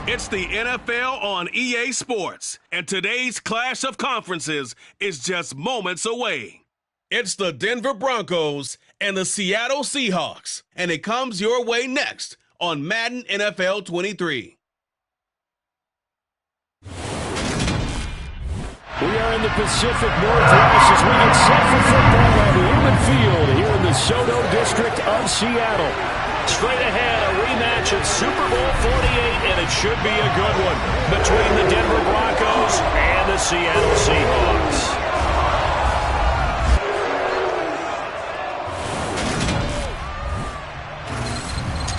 It's the NFL on EA Sports, and today's clash of conferences is just moments away. It's the Denver Broncos and the Seattle Seahawks, and it comes your way next on Madden NFL 23. We are in the Pacific Northwest as we get set for football on Lumen Field here in the Soto District of Seattle. Straight ahead, a rematch of Super Bowl 48, and it should be a good one between the Denver Broncos and the Seattle Seahawks.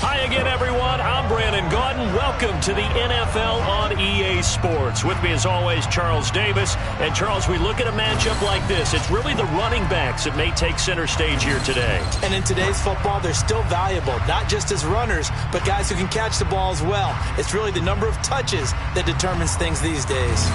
Hi again, everyone. I'm Brandon Gaudin. Welcome to the NFL on EA Sports. With me, as always, Charles Davis. And, Charles, we look at a matchup like this. It's really the running backs that may take center stage here today. And in today's football, they're still valuable, not just as runners, but guys who can catch the ball as well. It's really the number of touches that determines things these days.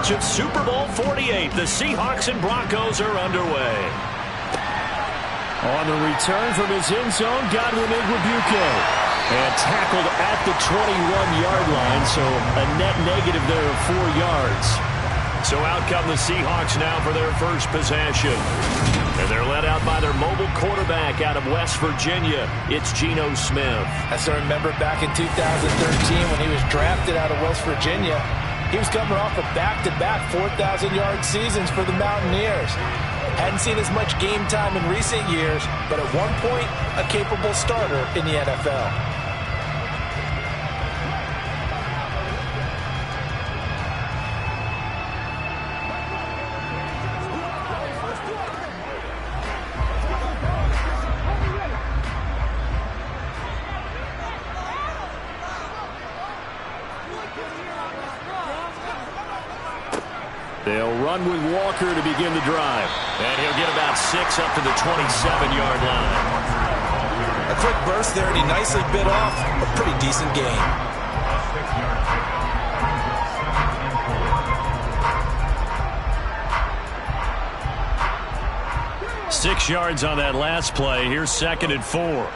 Of Super Bowl 48, the Seahawks and Broncos are underway. On the return from his end zone, Godwin Igwebuike. And tackled at the 21-yard line, so a net negative there of 4 yards. So out come the Seahawks now for their first possession. And they're led out by their mobile quarterback out of West Virginia. It's Geno Smith. As I remember back in 2013 when he was drafted out of West Virginia, he was coming off of back-to-back 4,000-yard seasons for the Mountaineers. Hadn't seen as much game time in recent years, but at one point, a capable starter in the NFL. They'll run with Walker to begin the drive. And he'll get about 6 up to the 27-yard line. A quick burst there, and he nicely bit off a pretty decent gain. Six yards on that last play. Here's 2nd and 4.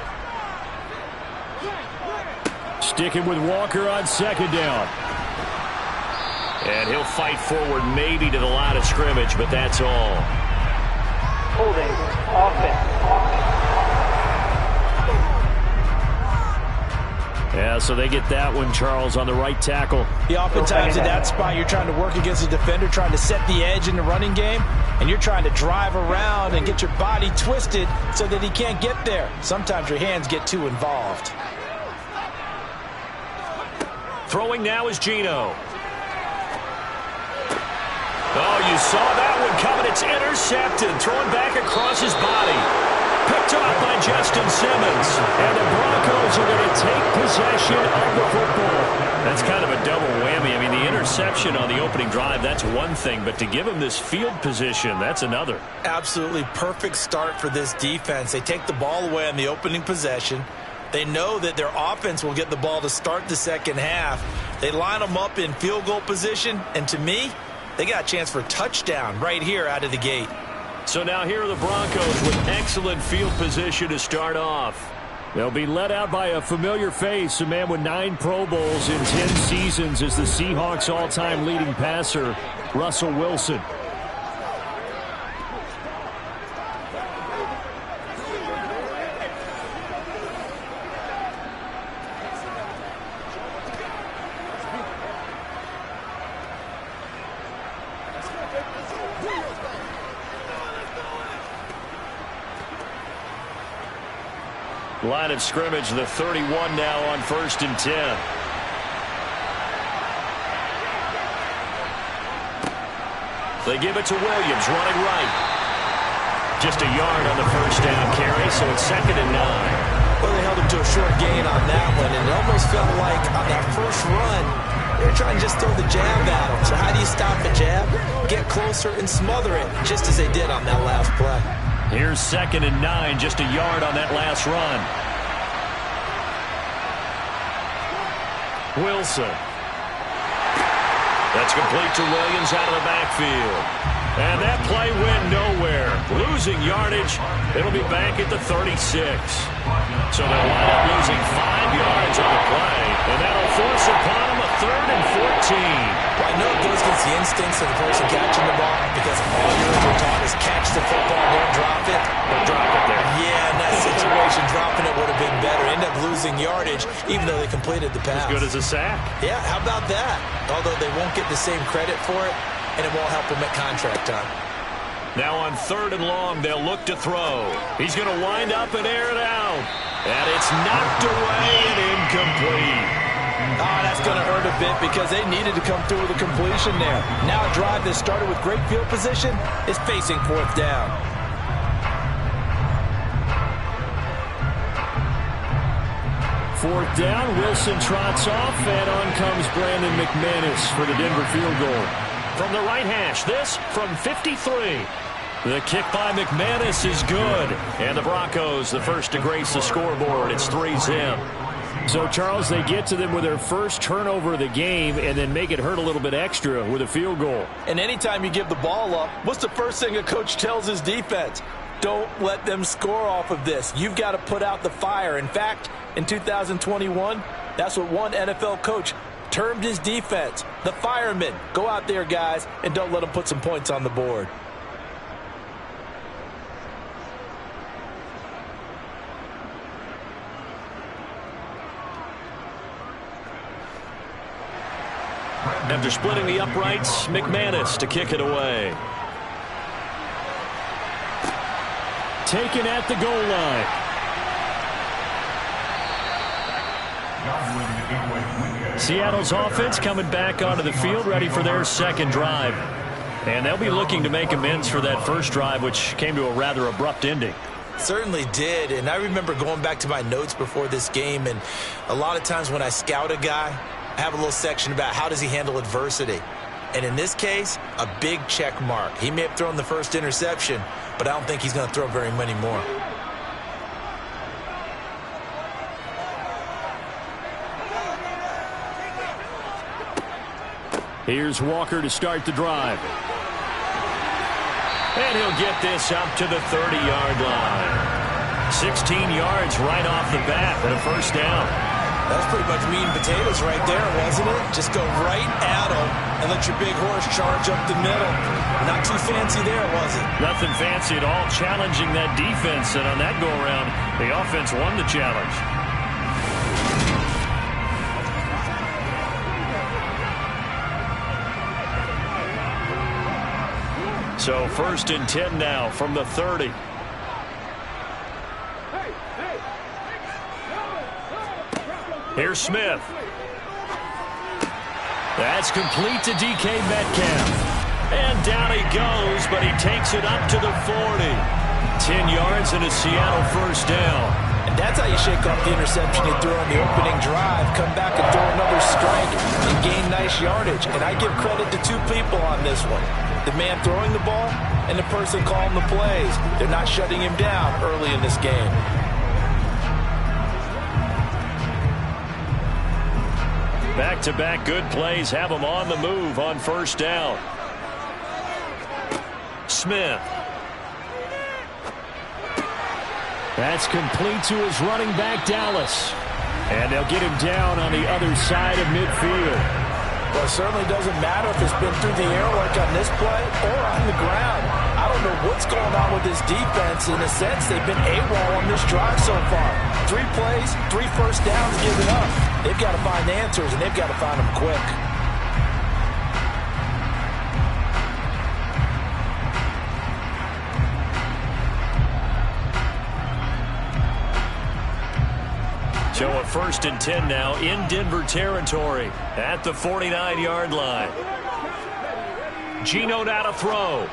Sticking with Walker on 2nd down. And he'll fight forward maybe to the line of scrimmage, but that's all. Holding offense. Yeah, so they get that one, Charles, on the right tackle. Yeah, oftentimes in that spot, you're trying to work against a defender, trying to set the edge in the running game, and you're trying to drive around and get your body twisted so that he can't get there. Sometimes your hands get too involved. Throwing now is Geno. Oh, you saw that one coming. It's intercepted. Throwing back across his body. Picked off by Justin Simmons. And the Broncos are going to take possession of the football. That's kind of a double whammy. I mean, the interception on the opening drive, that's one thing. But to give him this field position, that's another. Absolutely perfect start for this defense. They take the ball away on the opening possession. They know that their offense will get the ball to start the second half. They line them up in field goal position. And to me, they got a chance for a touchdown right here out of the gate. So now here are the Broncos with excellent field position to start off. They'll be led out by a familiar face, a man with 9 Pro Bowls in 10 seasons as the Seahawks' all-time leading passer, Russell Wilson. Line of scrimmage, the 31 now on 1st and 10. They give it to Williams, running right. Just a yard on the first down carry, so it's 2nd and 9. Well, they held him to a short gain on that one, and it almost felt like on that first run, they were trying to just throw the jab at him. So how do you stop a jab? Get closer and smother it, just as they did on that last play. Here's 2nd and 9, just a yard on that last run. Wilson. That's complete to Williams out of the backfield. And that play went nowhere. Losing yardage. It'll be back at the 36. So they'll wind up losing 5 yards on the play. And that'll force upon them a 3rd and 14. Well, I know it goes against the instincts of the person catching the ball because all you're ever taught is catch the football, don't drop it. Don't drop it there. Yeah, in that situation, dropping it would have been better. End up losing yardage, even though they completed the pass. As good as a sack. Yeah, how about that? Although they won't get the same credit for it, and it won't help them at contract time. Now on 3rd and long, they'll look to throw. He's going to wind up and air it out. And it's knocked away and incomplete. Oh, that's going to hurt a bit because they needed to come through with a completion there. Now a drive that started with great field position is facing 4th down. Fourth down, Wilson trots off, and on comes Brandon McManus for the Denver field goal. From the right hash, this from 53. The kick by McManus is good. And the Broncos, the first to grace the scoreboard. It's 3-zip. So, Charles, they get to them with their first turnover of the game and then make it hurt a little bit extra with a field goal. And anytime you give the ball up, what's the first thing a coach tells his defense? Don't let them score off of this. You've got to put out the fire. In fact, in 2021, that's what one NFL coach termed his defense. The firemen. Go out there, guys, and don't let them put some points on the board. After splitting the uprights, McManus to kick it away. Taken at the goal line. Seattle's offense coming back onto the field, ready for their second drive. And they'll be looking to make amends for that first drive, which came to a rather abrupt ending. Certainly did, and I remember going back to my notes before this game, and a lot of times when I scout a guy, I have a little section about how does he handle adversity. And in this case, a big check mark. He may have thrown the first interception, but I don't think he's going to throw very many more. Here's Walker to start the drive. And he'll get this up to the 30-yard line. 16 yards right off the bat and a first down. That's pretty much meat and potatoes right there, wasn't it? Just go right at them and let your big horse charge up the middle. Not too fancy there, was it? Nothing fancy at all, challenging that defense. And on that go-around, the offense won the challenge. So 1st and 10 now from the 30. Here's Smith. That's complete to DK Metcalf. And down he goes, but he takes it up to the 40. 10 yards and a Seattle first down. And that's how you shake off the interception you threw on the opening drive. Come back and throw another strike and gain nice yardage. And I give credit to two people on this one. The man throwing the ball and the person calling the plays. They're not shutting him down early in this game. Back-to-back good plays have him on the move on first down. Smith. That's complete to his running back, Dallas. And they'll get him down on the other side of midfield. Well, it certainly doesn't matter if it's been through the air like on this play or on the ground. I don't know what's going on with this defense. In a sense, they've been AWOL on this drive so far. 3 plays, 3 first downs given up. They've got to find answers, and they've got to find them quick. 1st and 10 now in Denver territory at the 49-yard line. Geno now to throw.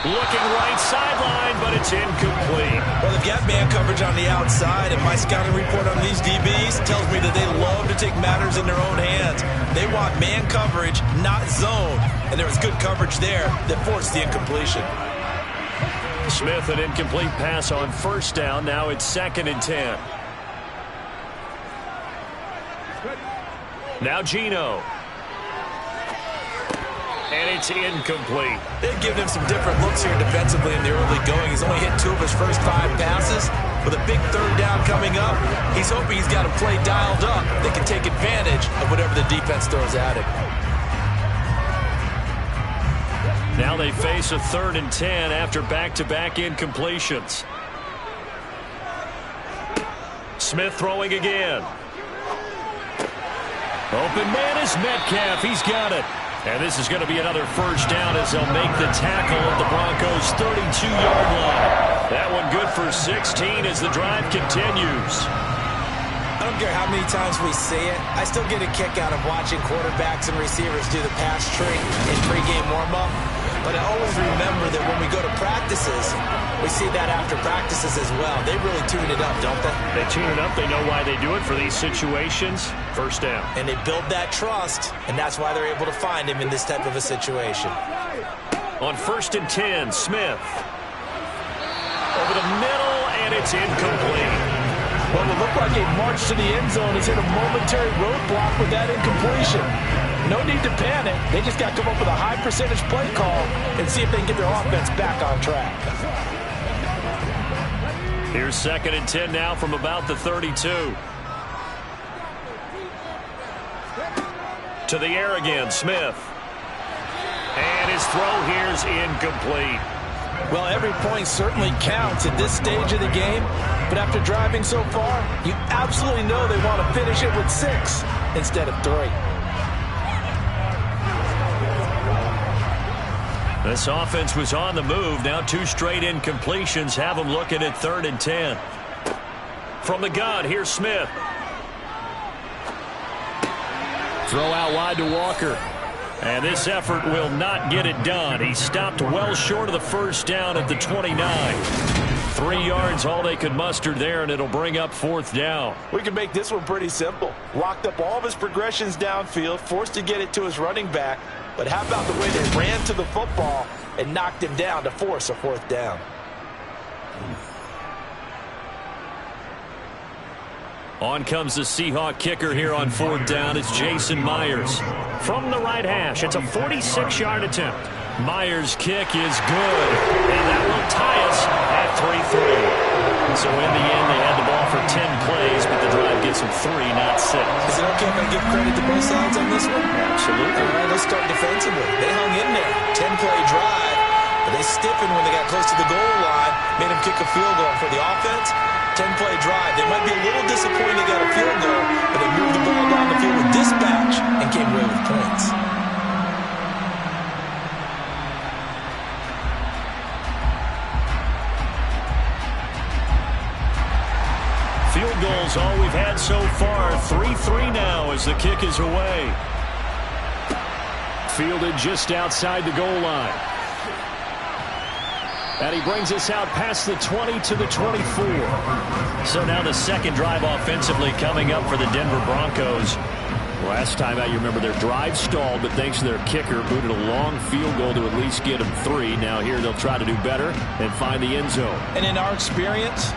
Looking right sideline, but it's incomplete. Well, they've got man coverage on the outside, and my scouting report on these DBs tells me that they love to take matters in their own hands. They want man coverage, not zone, and there was good coverage there that forced the incompletion. Smith, an incomplete pass on 1st down. Now it's 2nd and 10. Now Geno. And it's incomplete. They've given him some different looks here defensively in the early going. He's only hit 2 of his first 5 passes. With a big 3rd down coming up, he's hoping he's got a play dialed up that can take advantage of whatever the defense throws at him. Now they face a 3rd and 10 after back-to-back incompletions. Smith throwing again. Open man is Metcalf. He's got it. And this is going to be another 1st down as they'll make the tackle at the Broncos' 32-yard line. That one good for 16 as the drive continues. I don't care how many times we see it. I still get a kick out of watching quarterbacks and receivers do the pass tree in pregame warm-up. But I always remember that when we go to practices, we see that after practices as well. They really tune it up, don't they? They tune it up. They know why they do it for these situations. 1st down. And they build that trust, and that's why they're able to find him in this type of a situation. On 1st and 10, Smith. Over the middle, and it's incomplete. Well, it looked like a march to the end zone has hit a momentary roadblock with that incompletion. No need to panic. They just got to come up with a high percentage play call and see if they can get their offense back on track. Here's 2nd and 10 now from about the 32. To the air again, Smith. And his throw here's incomplete. Well, every point certainly counts at this stage of the game, but after driving so far, you absolutely know they want to finish it with 6 instead of 3. This offense was on the move. Now 2 straight incompletions have them looking at 3rd and 10. From the gun, here's Smith. Throw out wide to Walker. And this effort will not get it done. He stopped well short of the 1st down at the 29. 3 yards, all they could muster there, and it'll bring up 4th down. We can make this one pretty simple. Locked up all of his progressions downfield, forced to get it to his running back. But how about the way they ran to the football and knocked him down to force a 4th down? On comes the Seahawk kicker here on 4th down. It's Jason Myers. From the right hash, it's a 46-yard attempt. Myers' kick is good, and that will tie us at 3-3. So in the end, they had the ball for 10 plays, but the drive gets them 3, not 6. Is it okay if I give credit to both sides on this one? Absolutely. All right, let's start defensively. They hung in there. 10-play drive, but they stiffened when they got close to the goal line, made them kick a field goal. For the offense, 10-play drive. They might be a little disappointed they got a field goal, but they moved the ball down the field with dispatch and came away with points. Field goals all we've had so far. 3-3 now as the kick is away. Fielded just outside the goal line. And he brings us out past the 20 to the 24. So now the 2nd drive offensively coming up for the Denver Broncos. Last time out, you remember their drive stalled, but thanks to their kicker, booted a long field goal to at least get them 3. Now here they'll try to do better and find the end zone. And in our experience,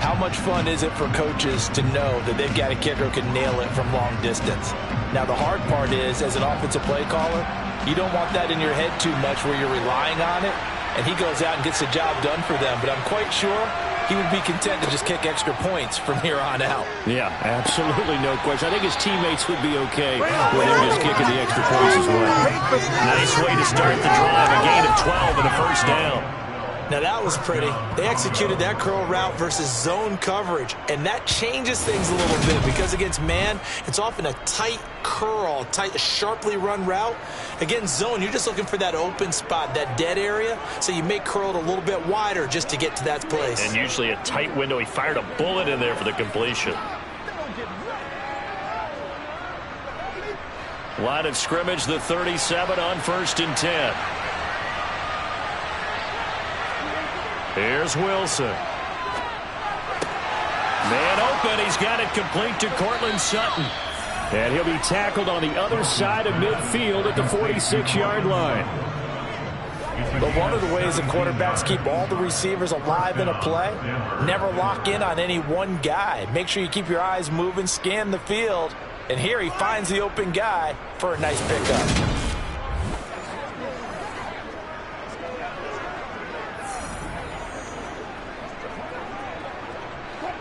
how much fun is it for coaches to know that they've got a kicker who can nail it from long distance? Now, the hard part is, as an offensive play caller, you don't want that in your head too much where you're relying on it, and he goes out and gets the job done for them. But I'm quite sure he would be content to just kick extra points from here on out. Yeah, absolutely no question. I think his teammates would be okay with him just kicking the extra points as well. Nice way to start the drive. A gain of 12 and a 1st down. Now that was pretty. They executed that curl route versus zone coverage, and that changes things a little bit because against man, it's often a tight curl, tight, sharply run route. Against zone, you're just looking for that open spot, that dead area, so you make curl it a little bit wider just to get to that place. And usually a tight window. He fired a bullet in there for the completion. Line of scrimmage, the 37 on 1st and 10. Here's Wilson. Man open. He's got it complete to Cortland Sutton. And he'll be tackled on the other side of midfield at the 46-yard line. But one of the ways that quarterbacks keep all the receivers alive in a play, never lock in on any one guy. Make sure you keep your eyes moving, scan the field. And here he finds the open guy for a nice pickup.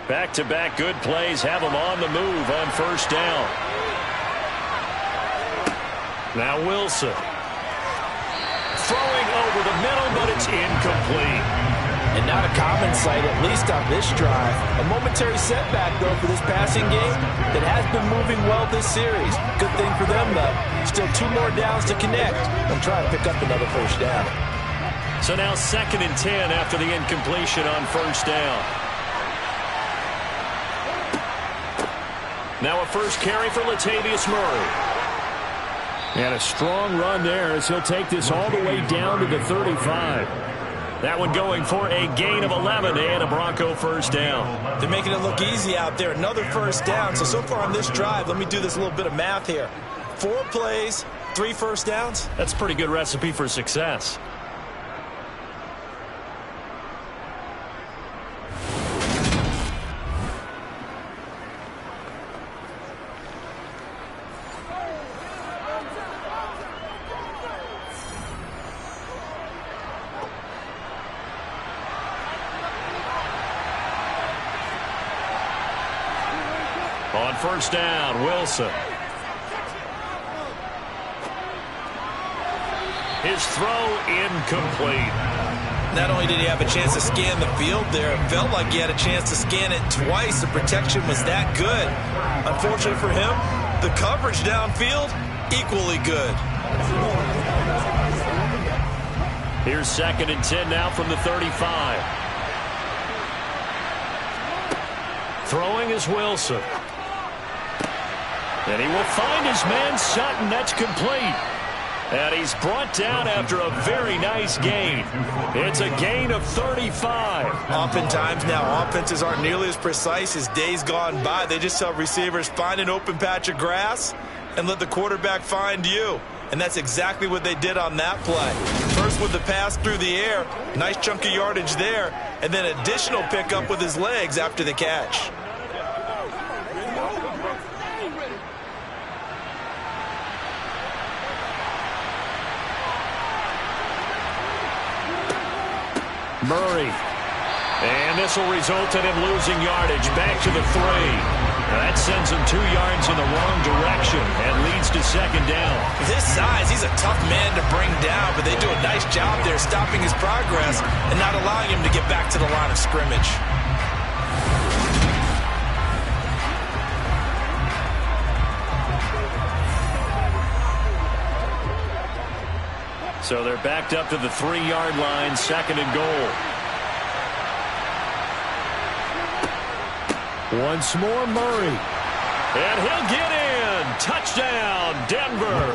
Back-to-back good plays have him on the move on 1st down. Now Wilson. Throwing over the middle, but it's incomplete. And not a common sight, at least on this drive. A momentary setback, though, for this passing game that has been moving well this series. Good thing for them, though. Still 2 more downs to connect and try to pick up another 1st down. So now 2nd and 10 after the incompletion on 1st down. Now a first carry for Latavius Murray. And a strong run there as he'll take this all the way down to the 35. That one going for a gain of 11 and a Bronco 1st down. They're making it look easy out there. Another 1st down. So far on this drive, let me do this little bit of math here. 4 plays, 3 1st downs. That's a pretty good recipe for success. On 1st down, Wilson. His throw incomplete. Not only did he have a chance to scan the field there, it felt like he had a chance to scan it twice. The protection was that good. Unfortunately for him, the coverage downfield, equally good. Here's 2nd and 10 now from the 35. Throwing is Wilson. And he will find his man Sutton. That's complete. And he's brought down after a very nice gain. It's a gain of 35. Oftentimes now offenses aren't nearly as precise as days gone by. They just tell receivers, find an open patch of grass and let the quarterback find you. And that's exactly what they did on that play. First with the pass through the air, nice chunk of yardage there, and then additional pickup with his legs after the catch. Murray. And this will result in him losing yardage. Back to the 3. That sends him 2 yards in the wrong direction and leads to 2nd down. With his size, he's a tough man to bring down, but they do a nice job there stopping his progress and not allowing him to get back to the line of scrimmage. So they're backed up to the 3-yard line, 2nd and goal. Once more, Murray. And he'll get in. Touchdown, Denver.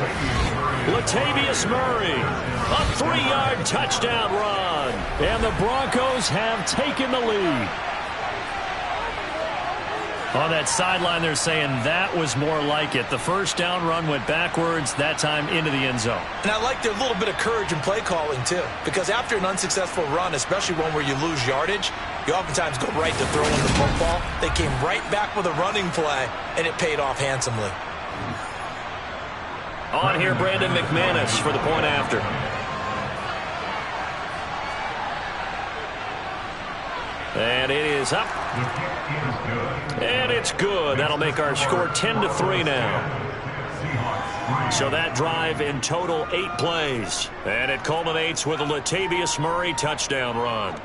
Latavius Murray. A 3-yard touchdown run. And the Broncos have taken the lead. On that sideline, they're saying that was more like it. The 1st down run went backwards, that time into the end zone. And I like their little bit of courage in play calling, too. Because after an unsuccessful run, especially one where you lose yardage, you oftentimes go right to throwing the football. They came right back with a running play, and it paid off handsomely. On here, Brandon McManus for the point after. And it is up. And it's good. That'll make our score 10-3 now. So that drive in total 8 plays. And it culminates with a Latavius Murray touchdown run.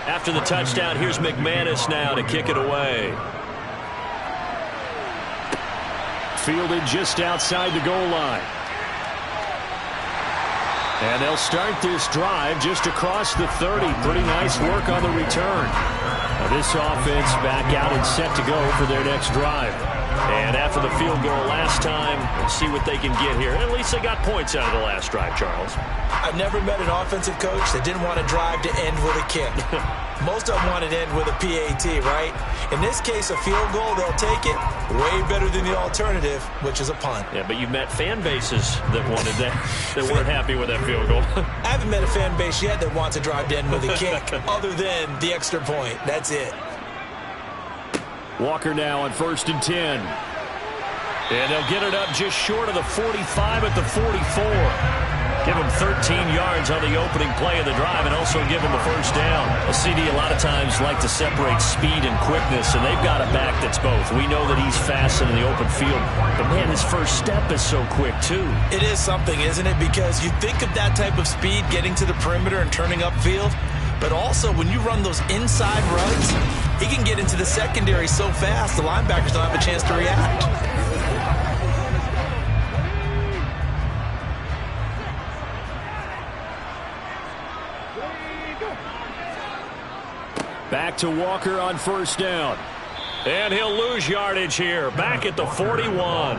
After the touchdown, here's McManus now to kick it away. Fielded just outside the goal line. And they'll start this drive just across the 30. Pretty nice work on the return. Now this offense back out and set to go for their next drive. And after the field goal last time, we'll see what they can get here. At least they got points out of the last drive, Charles. I've never met an offensive coach that didn't want to drive to end with a kick. Most of them want to end with a PAT, right? In this case, a field goal, they'll take it way better than the alternative, which is a punt. Yeah, but you've met fan bases that wanted that, that weren't happy with that field goal. I haven't met a fan base yet that wants to drive to end with a kick other than the extra point. That's it. Walker now on 1st and 10. And they'll get it up just short of the 45 at the 44. Give him 13 yards on the opening play of the drive and also give him a first down. A CD a lot of times like to separate speed and quickness, and they've got a back that's both. We know that he's fast in the open field, but man, his first step is so quick too. It is something, isn't it? Because you think of that type of speed getting to the perimeter and turning upfield, but also when you run those inside runs, he can get into the secondary so fast the linebackers don't have a chance to react. Back to Walker on 1st down. And he'll lose yardage here. Back at the 41.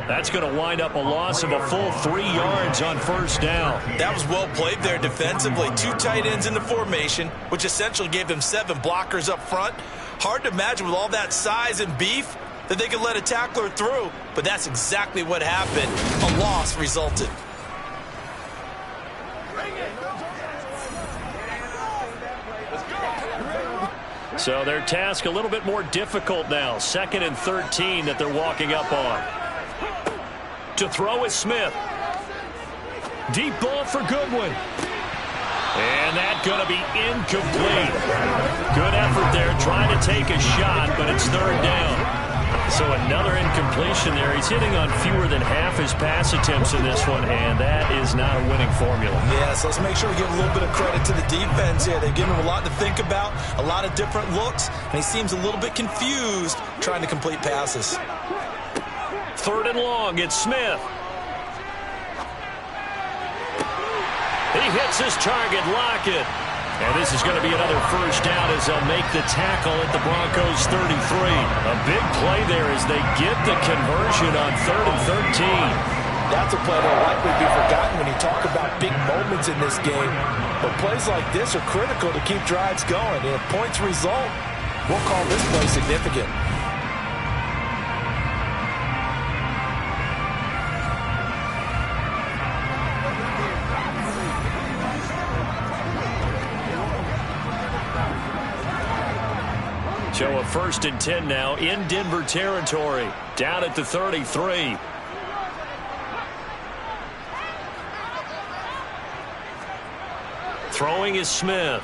That's going to wind up a loss of a full 3 yards on 1st down. That was well played there defensively. 2 tight ends in the formation, which essentially gave them 7 blockers up front. Hard to imagine with all that size and beef that they could let a tackler through. But that's exactly what happened. A loss resulted. So their task a little bit more difficult now. 2nd and 13 that they're walking up on. To throw is Smith. Deep ball for Goodwin. And that's going to be incomplete. Good effort there trying to take a shot, but it's 3rd down. So another incompletion there. He's hitting on fewer than half his pass attempts in this one, and that is not a winning formula. Yes, let's make sure we give a little bit of credit to the defense here. They've given him a lot to think about, a lot of different looks, and he seems a little bit confused trying to complete passes. 3rd and long, it's Smith. He hits his target, Lockett. And this is going to be another first down as they'll make the tackle at the Broncos 33. A big play there as they get the conversion on 3rd and 13. That's a play that will likely be forgotten when you talk about big moments in this game. But plays like this are critical to keep drives going. And if points result, we'll call this play significant. So a 1st and 10 now in Denver territory. Down at the 33. Throwing is Smith.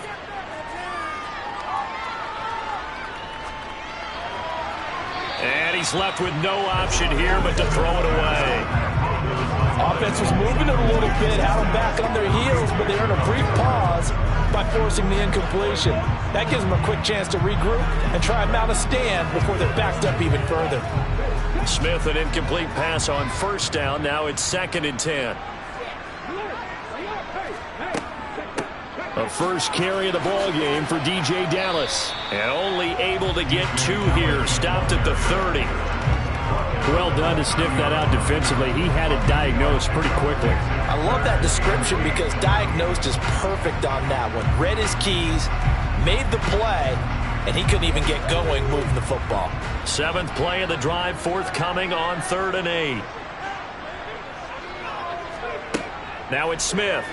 And he's left with no option here but to throw it away. Offense was moving it a little bit, had them back on their heels, but they earned a brief pause by forcing the incompletion. That gives them a quick chance to regroup and try and mount a stand before they're backed up even further. Smith, an incomplete pass on 1st down. Now it's 2nd and 10. A first carry of the ball game for DJ Dallas. And only able to get 2 here. Stopped at the 30. Well done to sniff that out defensively. He had it diagnosed pretty quickly. I love that description because diagnosed is perfect on that one. Read his keys, made the play, and he couldn't even get going moving the football. 7th play of the drive forthcoming on 3rd and 8. Now it's Smith.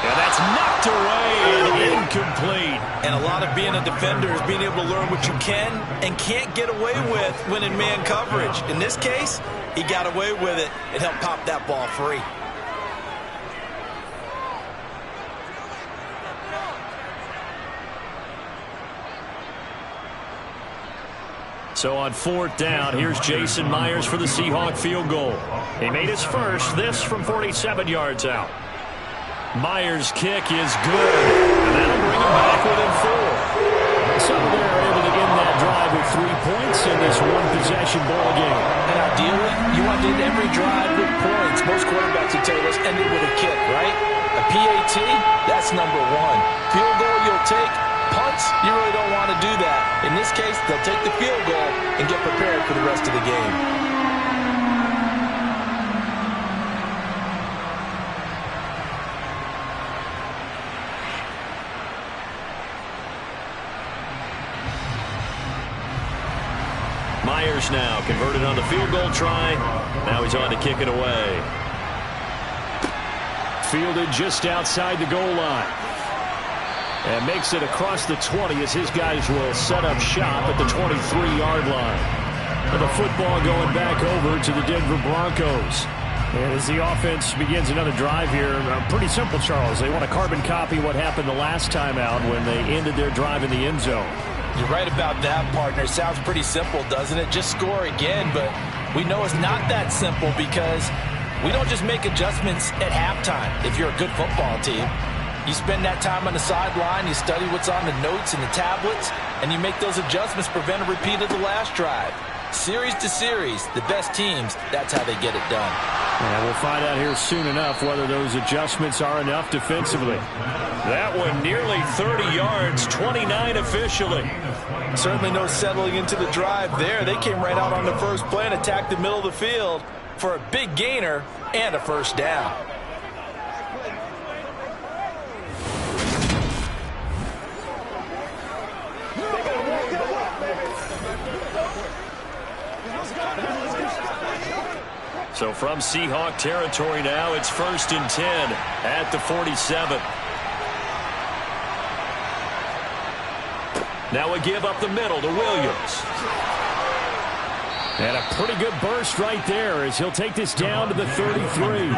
And that's knocked away and incomplete. And a lot of being a defender is being able to learn what you can and can't get away with when in man coverage. In this case, he got away with it and helped pop that ball free. So on 4th down, here's Jason Myers for the Seahawk field goal. He made his first, this from 47 yards out. Myers' kick is good, and back within 4. So they're able to end that drive with 3 points in this one-possession ball game. And ideally, you want to end every drive with points. Most quarterbacks would tell you, let's end it with a kick, right? A PAT, that's number 1. Field goal you'll take. Punts, you really don't want to do that. In this case, they'll take the field goal and get prepared for the rest of the game. Myers now converted on the field goal try. Now he's on to kick it away. Fielded just outside the goal line. And makes it across the 20 as his guys will set up shop at the 23-yard line. And the football going back over to the Denver Broncos. And as the offense begins another drive here, pretty simple, Charles. They want to carbon copy what happened the last time out when they ended their drive in the end zone. You're right about that, partner. Sounds pretty simple, doesn't it? Just score again, but we know it's not that simple because we don't just make adjustments at halftime if you're a good football team. You spend that time on the sideline, you study what's on the notes and the tablets, and you make those adjustments, prevent a repeat of the last drive. Series to series, the best teams, that's how they get it done. And we'll find out here soon enough whether those adjustments are enough defensively. That one nearly 30 yards, 29 officially. Certainly no settling into the drive there. They came right out on the first play and attacked the middle of the field for a big gainer and a first down. So from Seahawk territory now, it's 1st and 10 at the 47. Now a give up the middle to Williams. And a pretty good burst right there as he'll take this down to the 33.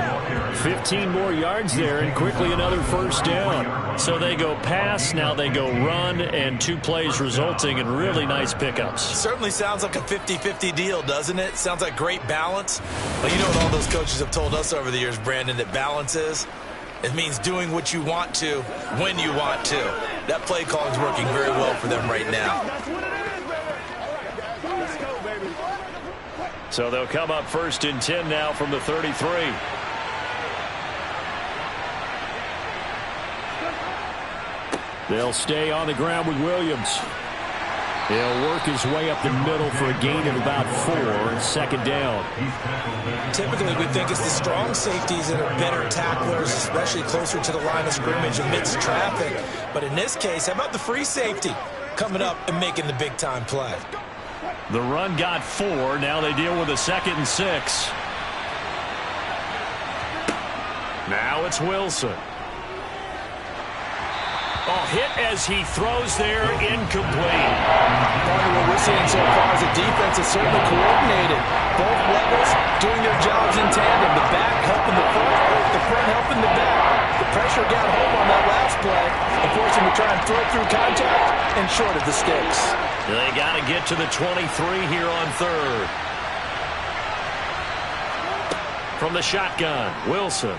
15 more yards there and quickly another first down. So they go pass, now they go run, and 2 plays resulting in really nice pickups. Certainly sounds like a 50-50 deal, doesn't it? Sounds like great balance. Well, you know what all those coaches have told us over the years, Brandon, that balance is? It means doing what you want to when you want to. That play calling is working very well for them right now. So they'll come up 1st and 10 now from the 33. They'll stay on the ground with Williams. He'll work his way up the middle for a gain of about 4 and 2nd down. Typically, we think it's the strong safeties that are better tacklers, especially closer to the line of scrimmage amidst traffic. But in this case, how about the free safety coming up and making the big-time play? The run got 4. Now they deal with a 2nd and 6. Now it's Wilson. Oh, hit as he throws there, incomplete. What we're seeing so far is the defense is certainly coordinated. Both levels doing their jobs in tandem. The back helping the front helping the back. The pressure got home on that last play, and forced him to try and throw through contact and short of the sticks. They got to get to the 23 here on 3rd. From the shotgun, Wilson.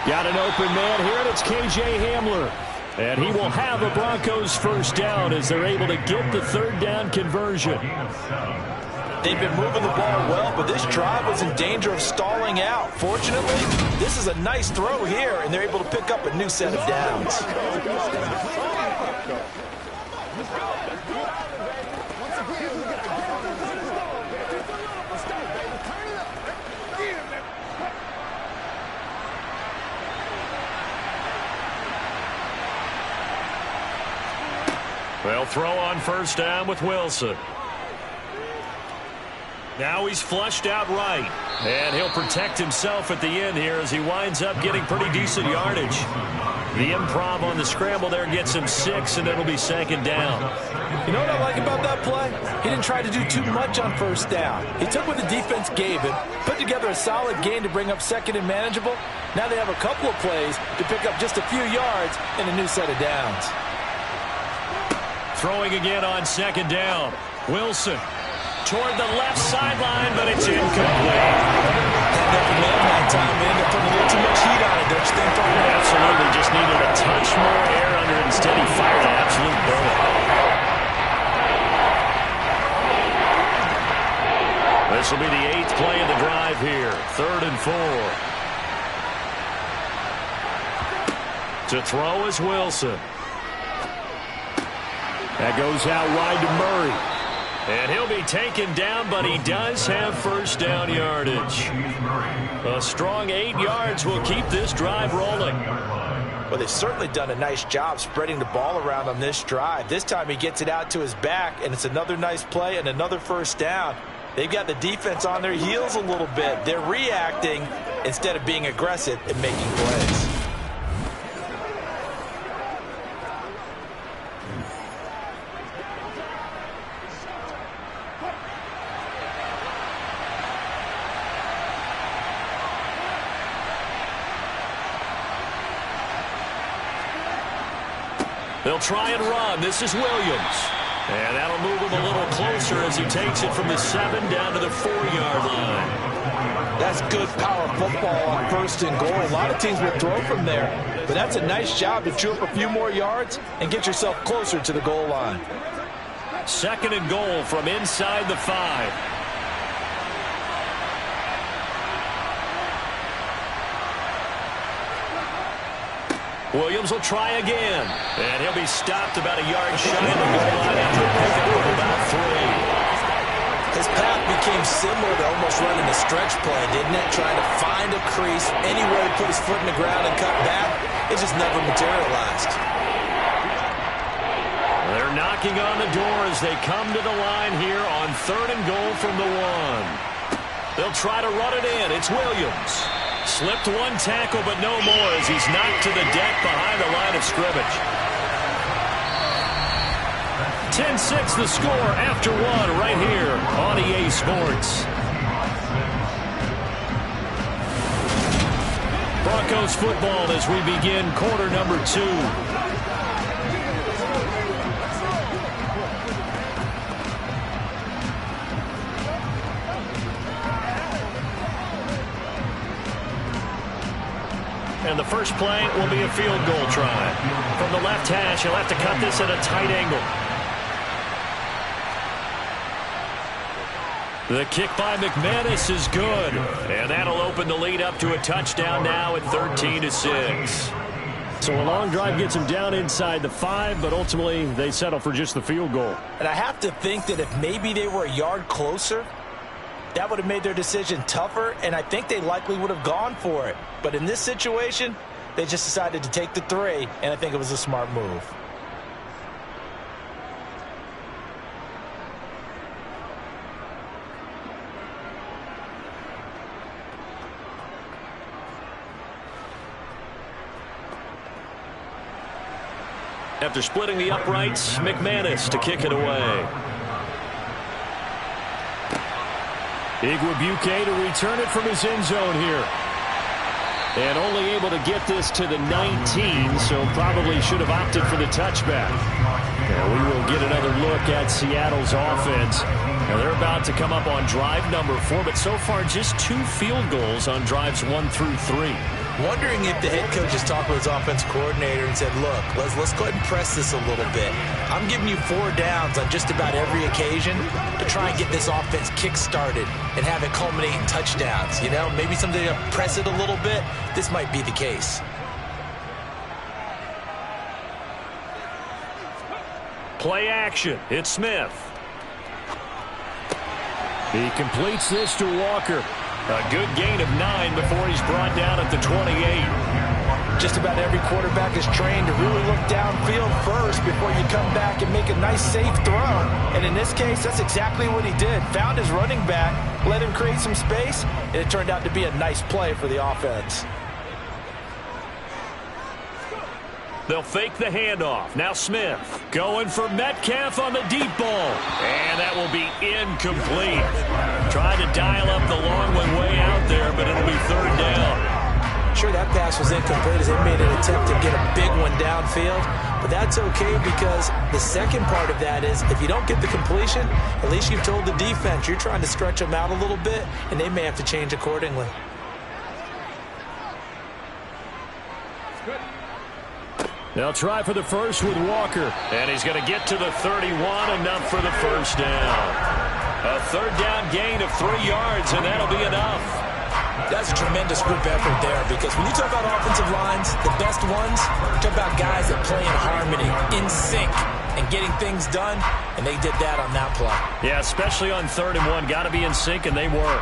Got an open man here, and it's K.J. Hamler. And he will have a Broncos first down as they're able to get the 3rd down conversion. They've been moving the ball well, but this drive was in danger of stalling out. Fortunately, this is a nice throw here, and they're able to pick up a new set of downs. They'll throw on first down with Wilson. Now he's flushed out right. And he'll protect himself at the end here as he winds up getting pretty decent yardage. The improv on the scramble there gets him 6, and it'll be 2nd down. You know what I like about that play? He didn't try to do too much on first down. He took what the defense gave him, put together a solid gain to bring up 2nd and manageable. Now they have a couple of plays to pick up just a few yards and a new set of downs. Throwing again on 2nd down. Wilson toward the left sideline, but it's incomplete. That time, we ended up putting a little too much heat on it, don't you think, Farmer? Absolutely, just needed a touch more air under it. Instead, he fired an absolute bullet. This will be the 8th play of the drive here. 3rd and 4. To throw is Wilson. That goes out wide to Murray. And he'll be taken down, but he does have first down yardage. A strong 8 yards will keep this drive rolling. Well, they've certainly done a nice job spreading the ball around on this drive. This time he gets it out to his back, and it's another nice play and another first down. They've got the defense on their heels a little bit. They're reacting instead of being aggressive and making plays. They'll try and run. This is Williams. And that'll move him a little closer as he takes it from the 7 down to the 4-yard line. That's good power football on 1st and goal. A lot of teams will throw from there, but that's a nice job to chew up a few more yards and get yourself closer to the goal line. 2nd and goal from inside the 5. Williams will try again. And he'll be stopped about a yard shy of the goal line after a pickup of about 3. His path became similar to almost running a stretch play, didn't it? Trying to find a crease, anywhere to put his foot in the ground and cut back. It just never materialized. They're knocking on the door as they come to the line here on 3rd and goal from the 1. They'll try to run it in. It's Williams. Slipped one tackle, but no more as he's knocked to the deck behind the line of scrimmage. 10-6 the score after 1 right here on EA Sports. Broncos football as we begin quarter number 2. And the first play will be a field goal try. From the left hash, he'll have to cut this at a tight angle. The kick by McManus is good. And that'll open the lead up to a touchdown now at 13-6. So a long drive gets him down inside the 5, but ultimately they settle for just the field goal. And I have to think that if maybe they were a yard closer, that would have made their decision tougher, and I think they likely would have gone for it. But in this situation, they just decided to take the 3, and I think it was a smart move. After splitting the uprights, McManus to kick it away. Igwebuike to return it from his end zone here. And only able to get this to the 19, so probably should have opted for the touchback. And we will get another look at Seattle's offense. Now they're about to come up on drive number 4, but so far just 2 field goals on drives 1 through 3. Wondering if the head coach has talked with his offense coordinator and said, look, let's go ahead and press this a little bit. I'm giving you 4 downs on just about every occasion to try and get this offense kick-started and have it culminate in touchdowns. You know, maybe someday to press it a little bit. This might be the case. Play action. It's Smith. He completes this to Walker. A good gain of 9 before he's brought down at the 28. Just about every quarterback is trained to really look downfield first before you come back and make a nice, safe throw. And in this case, that's exactly what he did. Found his running back, let him create some space, and it turned out to be a nice play for the offense. They'll fake the handoff. Now Smith going for Metcalf on the deep ball. And that will be incomplete. Tried to dial up the long one way out there, but it'll be 3rd down. Sure, that pass was incomplete as they made an attempt to get a big one downfield, but that's okay because the second part of that is if you don't get the completion, at least you've told the defense you're trying to stretch them out a little bit, and they may have to change accordingly. They'll try for the first with Walker. And he's going to get to the 31, enough for the first down. A third down gain of 3 yards, and that'll be enough. That's a tremendous group effort there because when you talk about offensive lines, the best ones, you talk about guys that play in harmony, in sync, and getting things done, and they did that on that play. Yeah, especially on 3rd and 1. Got to be in sync, and they were.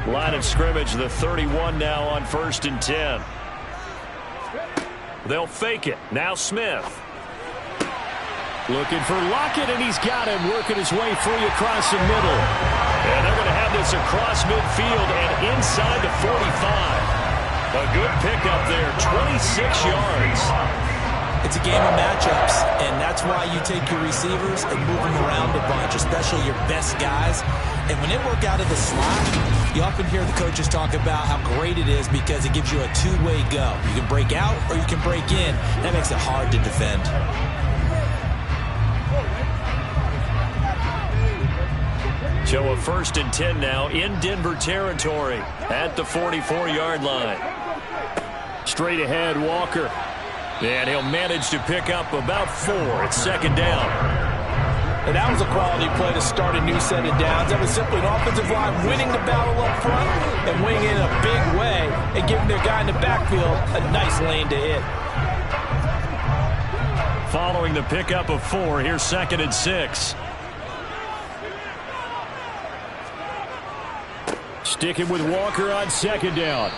Line of scrimmage, the 31 now on 1st and 10. They'll fake it. Now Smith. Looking for Lockett, and he's got him working his way free across the middle. And they're going to have this across midfield and inside the 45. A good pickup there, 26 yards. It's a game of matchups, and that's why you take your receivers and move them around a bunch, especially your best guys. And when they work out of the slot, you often hear the coaches talk about how great it is because it gives you a two-way go. You can break out or you can break in. That makes it hard to defend. So a 1st and 10 now in Denver territory at the 44-yard line. Straight ahead, Walker. And he'll manage to pick up about 4 at 2nd down. And that was a quality play to start a new set of downs. That was simply an offensive line winning the battle up front and winning it in a big way and giving their guy in the backfield a nice lane to hit. Following the pickup of 4, here's 2nd and 6. Sticking with Walker on 2nd down.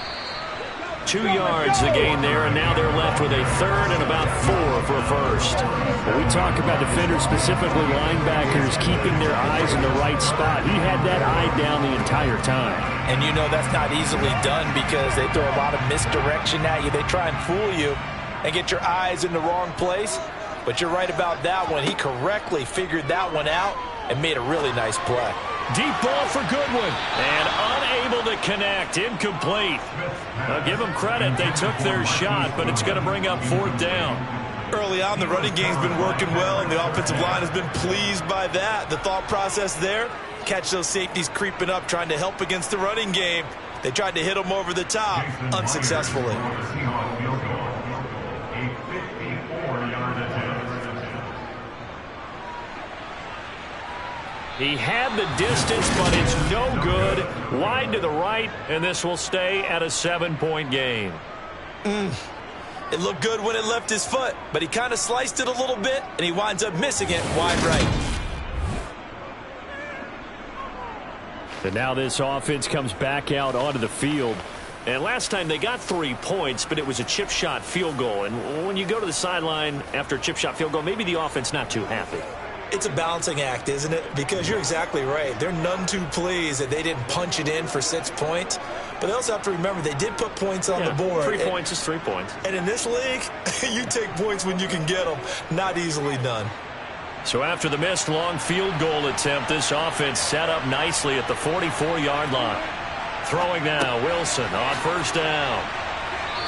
2 yards the gain there, and now they're left with a 3rd and about 4 for a first. When we talk about defenders, specifically linebackers, keeping their eyes in the right spot, he had that eye down the entire time. And you know that's not easily done because they throw a lot of misdirection at you. They try and fool you and get your eyes in the wrong place. But you're right about that one. He correctly figured that one out and made a really nice play. Deep ball for Goodwin. And unable to connect. Incomplete. I'll give them credit. They took their shot, but it's going to bring up 4th down. Early on, the running game's been working well, and the offensive line has been pleased by that. The thought process there, catch those safeties creeping up, trying to help against the running game. They tried to hit them over the top, unsuccessfully. He had the distance, but it's no good. Wide to the right, and this will stay at a 7-point game. It looked good when it left his foot, but he kind of sliced it a little bit, and he winds up missing it wide right. And now this offense comes back out onto the field. And last time they got 3 points, but it was a chip shot field goal. And when you go to the sideline after a chip shot field goal, maybe the offense not too happy. It's a balancing act, isn't it? Because you're exactly right. They're none too pleased that they didn't punch it in for 6 points. But they also have to remember they did put points on the board. 3 points is 3 points. And in this league, you take points when you can get them. Not easily done. So after the missed long field goal attempt, this offense set up nicely at the 44-yard line. Throwing now, Wilson on 1st down.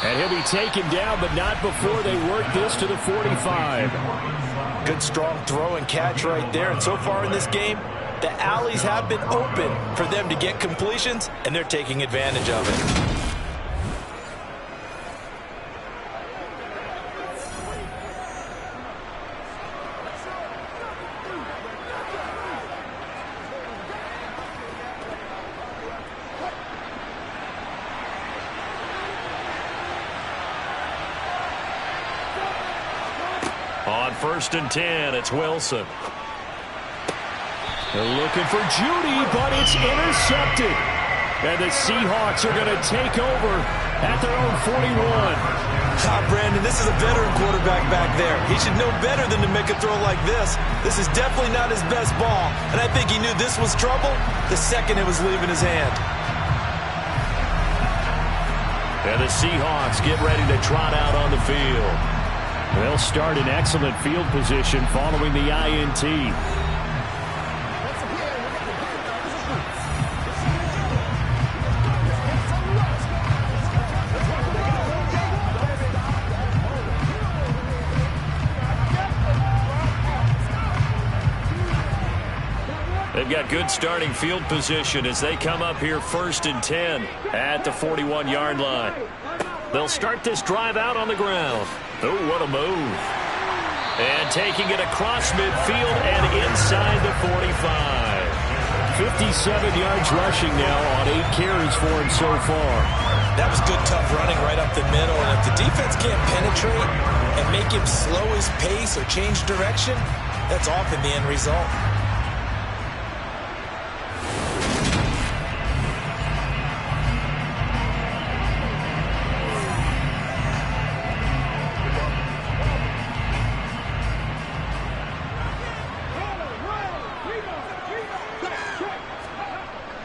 And he'll be taken down, but not before they work this to the 45. Good strong throw and catch right there. And so far in this game, the alleys have been open for them to get completions, and they're taking advantage of it. On 1st and 10, it's Wilson. They're looking for Judy, but it's intercepted. And the Seahawks are going to take over at their own 41. Brandon, this is a veteran quarterback back there. He should know better than to make a throw like this. This is definitely not his best ball. And I think he knew this was trouble the second it was leaving his hand. And the Seahawks get ready to trot out on the field. They'll start in excellent field position following the INT. They've got good starting field position as they come up here 1st and 10 at the 41-yard line. They'll start this drive out on the ground. Oh, what a move. And taking it across midfield and inside the 45. 57 yards rushing now on 8 carries for him so far. That was good, tough running right up the middle. And if the defense can't penetrate and make him slow his pace or change direction, that's often the end result.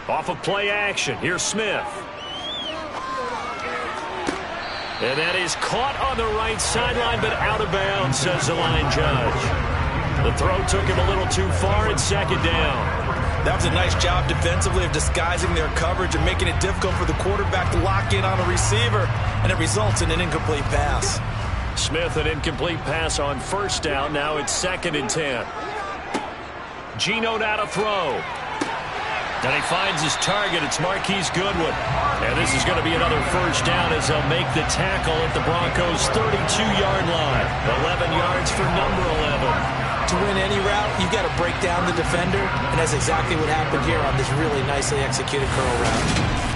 Off of play action, here's Smith. And that is caught on the right sideline, but out of bounds, says the line judge. The throw took him a little too far, it's 2nd down. That was a nice job defensively of disguising their coverage and making it difficult for the quarterback to lock in on a receiver, and it results in an incomplete pass. Smith, an incomplete pass on 1st down. Now it's 2nd and 10. Geno now to throw. And he finds his target. It's Marquise Goodwin. And this is going to be another 1st down as they'll make the tackle at the Broncos' 32-yard line. 11 yards for number 11. To win any route, you've got to break down the defender, and that's exactly what happened here on this really nicely executed curl route.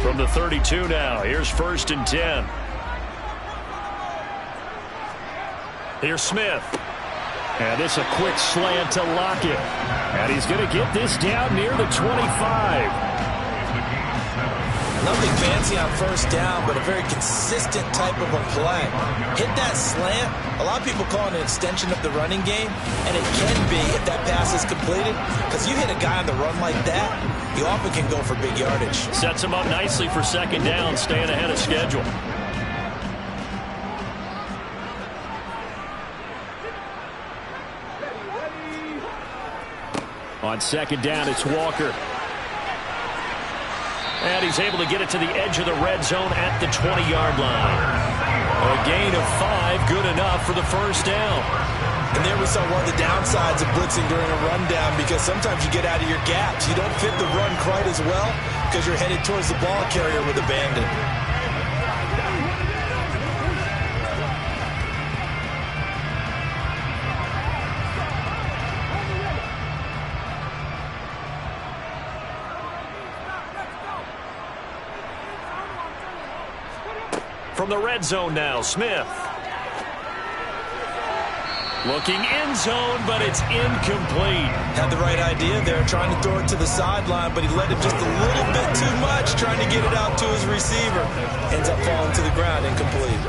From the 32 now, here's 1st and 10. Here's Smith. And this a quick slant to Lockett. And he's going to get this down near the 25. Nothing fancy on 1st down, but a very consistent type of a play. Hit that slant. A lot of people call it an extension of the running game, and it can be if that pass is completed, because you hit a guy on the run like that, you often can go for big yardage. Sets him up nicely for 2nd down, staying ahead of schedule. On 2nd down, it's Walker. And he's able to get it to the edge of the red zone at the 20-yard line. A gain of 5, good enough for the 1st down. And there we saw one of the downsides of blitzing during a rundown, because sometimes you get out of your gaps. You don't fit the run quite as well because you're headed towards the ball carrier with abandon. From the red zone now, Smith. Looking end zone, but it's incomplete. Had the right idea there, trying to throw it to the sideline, but he let it just a little bit too much, trying to get it out to his receiver. Ends up falling to the ground, incomplete.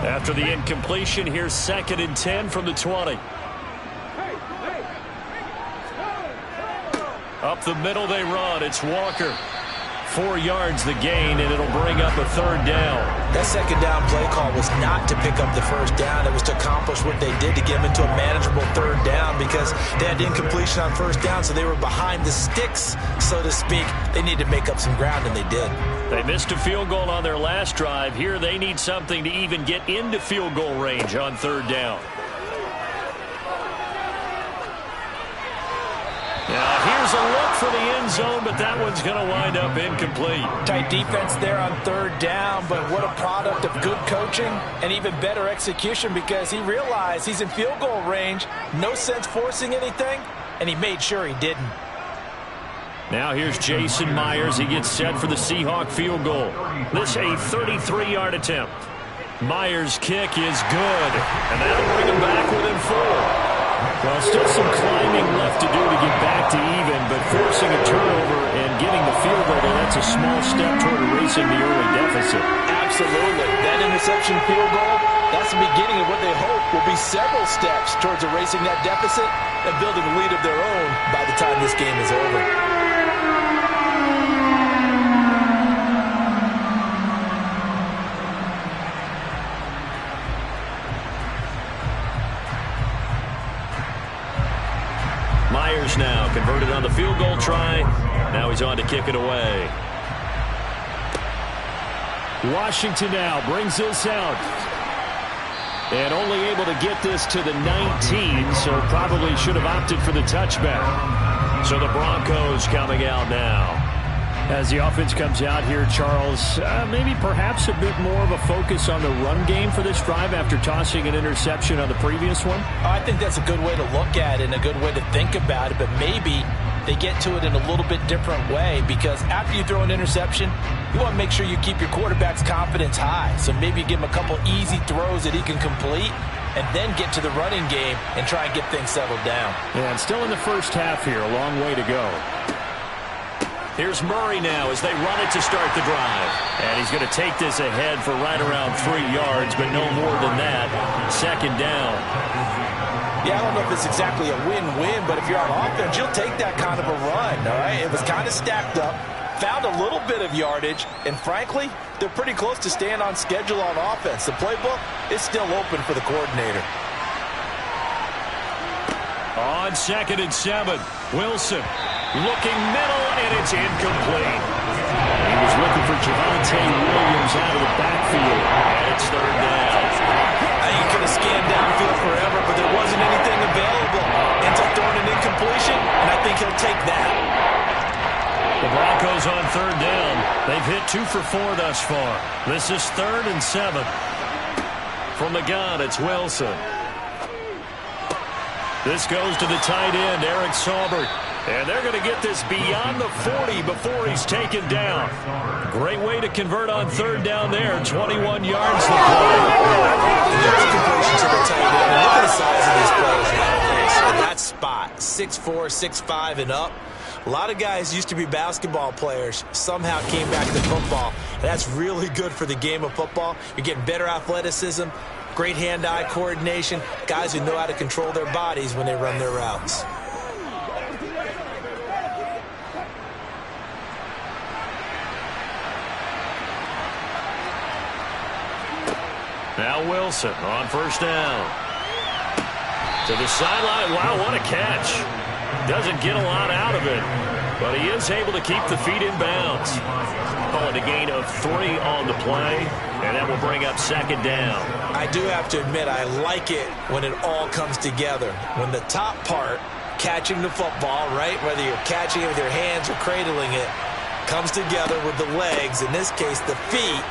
After the incompletion, here's 2nd and 10 from the 20. Up the middle they run. It's Walker. 4 yards the gain, and it'll bring up a 3rd down. That 2nd down play call was not to pick up the 1st down. It was to accomplish what they did to get them into a manageable 3rd down, because they had incompletion on 1st down, so they were behind the sticks, so to speak. They needed to make up some ground, and they did. They missed a field goal on their last drive. Here they need something to even get into field goal range on 3rd down. Now here's a look for the end zone, but that one's going to wind up incomplete. Tight defense there on 3rd down, but what a product of good coaching and even better execution, because he realized he's in field goal range, no sense forcing anything, and he made sure he didn't. Now here's Jason Myers. He gets set for the Seahawk field goal. This a 33-yard attempt. Myers' kick is good, and that'll bring him back within 4. Well, still some climbing left to do to get back to even, but forcing a turnover and getting the field goal, that's a small step toward erasing the early deficit. Absolutely. That interception field goal, that's the beginning of what they hope will be several steps towards erasing that deficit and building a lead of their own by the time this game is over. Myers now converted on the field goal try. Now he's on to kick it away. Washington now brings this out. And only able to get this to the 19, so probably should have opted for the touchback. So the Broncos coming out now. As the offense comes out here, Charles, maybe perhaps a bit more of a focus on the run game for this drive after tossing an interception on the previous one? I think that's a good way to look at it and a good way to think about it, but maybe they get to it in a little bit different way, because after you throw an interception, you want to make sure you keep your quarterback's confidence high. So maybe you give him a couple easy throws that he can complete and then get to the running game and try and get things settled down. Yeah, and still in the first half here, a long way to go. Here's Murray now as they run it to start the drive. And he's going to take this ahead for right around 3 yards, but no more than that. Second down. Yeah, I don't know if it's exactly a win-win, but if you're on offense, you'll take that kind of a run, all right? It was kind of stacked up, found a little bit of yardage, and frankly, they're pretty close to staying on schedule on offense. The playbook is still open for the coordinator. On 2nd and 7, Wilson looking middle, and it's incomplete. He was looking for Javonte Williams out of the backfield, and it's 3rd down. You could have scanned downfield forever, but there wasn't anything available. Ends up throwing an incompletion, and I think he'll take that. The Broncos on 3rd down. They've hit 2 for 4 thus far. This is 3rd and 7. From the gun, it's Wilson. This goes to the tight end, Eric Saubert. And they're going to get this beyond the 40 before he's taken down. Great way to convert on 3rd down there. 21 yards to play. There's completion to the tight end. And look at the size of these players nowadays. In that spot, 6'4", 6'5", and up. A lot of guys used to be basketball players, somehow came back to football. And that's really good for the game of football. You're getting better athleticism, great hand-eye coordination, guys who know how to control their bodies when they run their routes. Now Wilson on 1st down. To the sideline. Wow, what a catch. Doesn't get a lot out of it, but he is able to keep the feet in bounds. Call it a gain of 3 on the play, and that will bring up 2nd down. I do have to admit, I like it when it all comes together. When the top part, catching the football, right, whether you're catching it with your hands or cradling it, comes together with the legs, in this case the feet,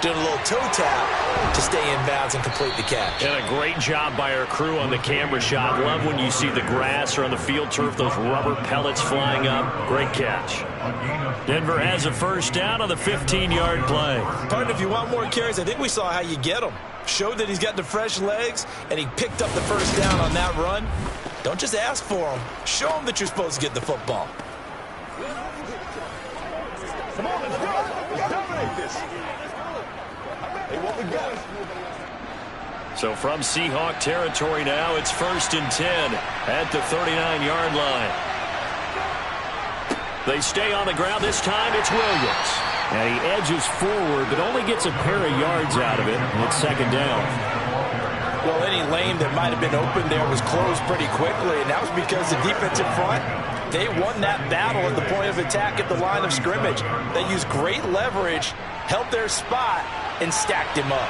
doing a little toe tap to stay in bounds and complete the catch. And a great job by our crew on the camera shot. Love when you see the grass or on the field turf, those rubber pellets flying up. Great catch. Denver has a 1st down on the 15-yard play. Partner, if you want more carries, I think we saw how you get them. Showed that he's got the fresh legs, and he picked up the 1st down on that run. Don't just ask for them. Show them that you're supposed to get the football. Come on, let's go. Let's dominate this. Hey, what we got? So from Seahawk territory now, it's 1st and 10 at the 39-yard line. They stay on the ground. This time it's Williams. And he edges forward, but only gets a pair of yards out of it. And it's 2nd down. Well, any lane that might have been open there was closed pretty quickly, and that was because the defensive front, they won that battle at the point of attack at the line of scrimmage. They used great leverage, held their spot, and stacked him up.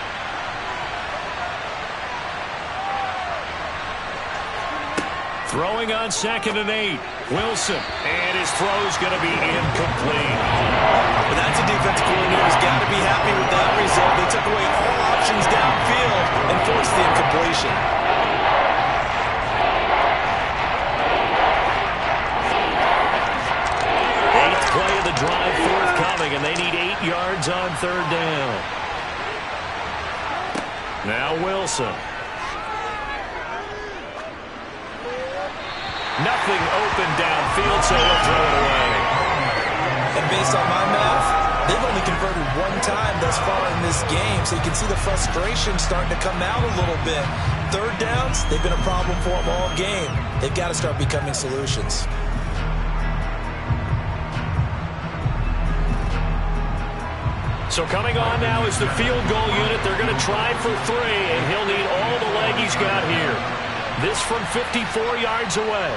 Throwing on 2nd and 8. Wilson. And his throw's going to be incomplete. But that's a defensive coordinator's got to be happy with that result. They took away all options downfield and forced the incompletion. 8th play of the drive forthcoming, and they need 8 yards on 3rd down. Now Wilson. Nothing open downfield, so he'll throw it away. And based on my math, they've only converted one time thus far in this game, so you can see the frustration starting to come out a little bit. Third downs, they've been a problem for them all game. They've got to start becoming solutions. So coming on now is the field goal unit. They're going to try for 3, and he'll need all the leg he's got here. This from 54 yards away.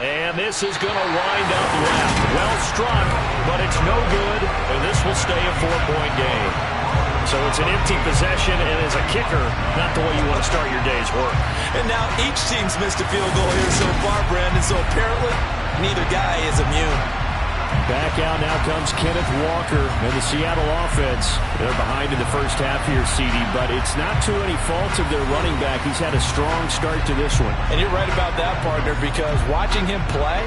And this is going to wind up left. Well struck, but it's no good, and this will stay a 4-point game. So it's an empty possession, and as a kicker, not the way you want to start your day's work. And now each team's missed a field goal here so far, Brandon, so apparently neither guy is immune. Back out now comes Kenneth Walker and the Seattle offense. They're behind in the first half here, CD, but it's not to any fault of their running back. He's had a strong start to this one. And you're right about that, partner, because watching him play,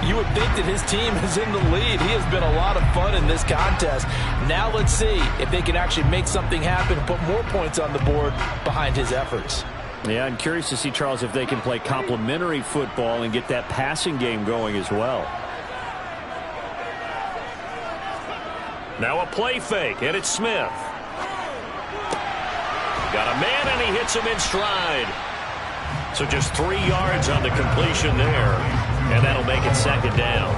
you would think that his team is in the lead. He has been a lot of fun in this contest. Now let's see if they can actually make something happen and put more points on the board behind his efforts. Yeah, I'm curious to see, Charles, if they can play complementary football and get that passing game going as well. Now a play fake, and it's Smith. Got a man, and he hits him in stride. So just 3 yards on the completion there, and that'll make it second down.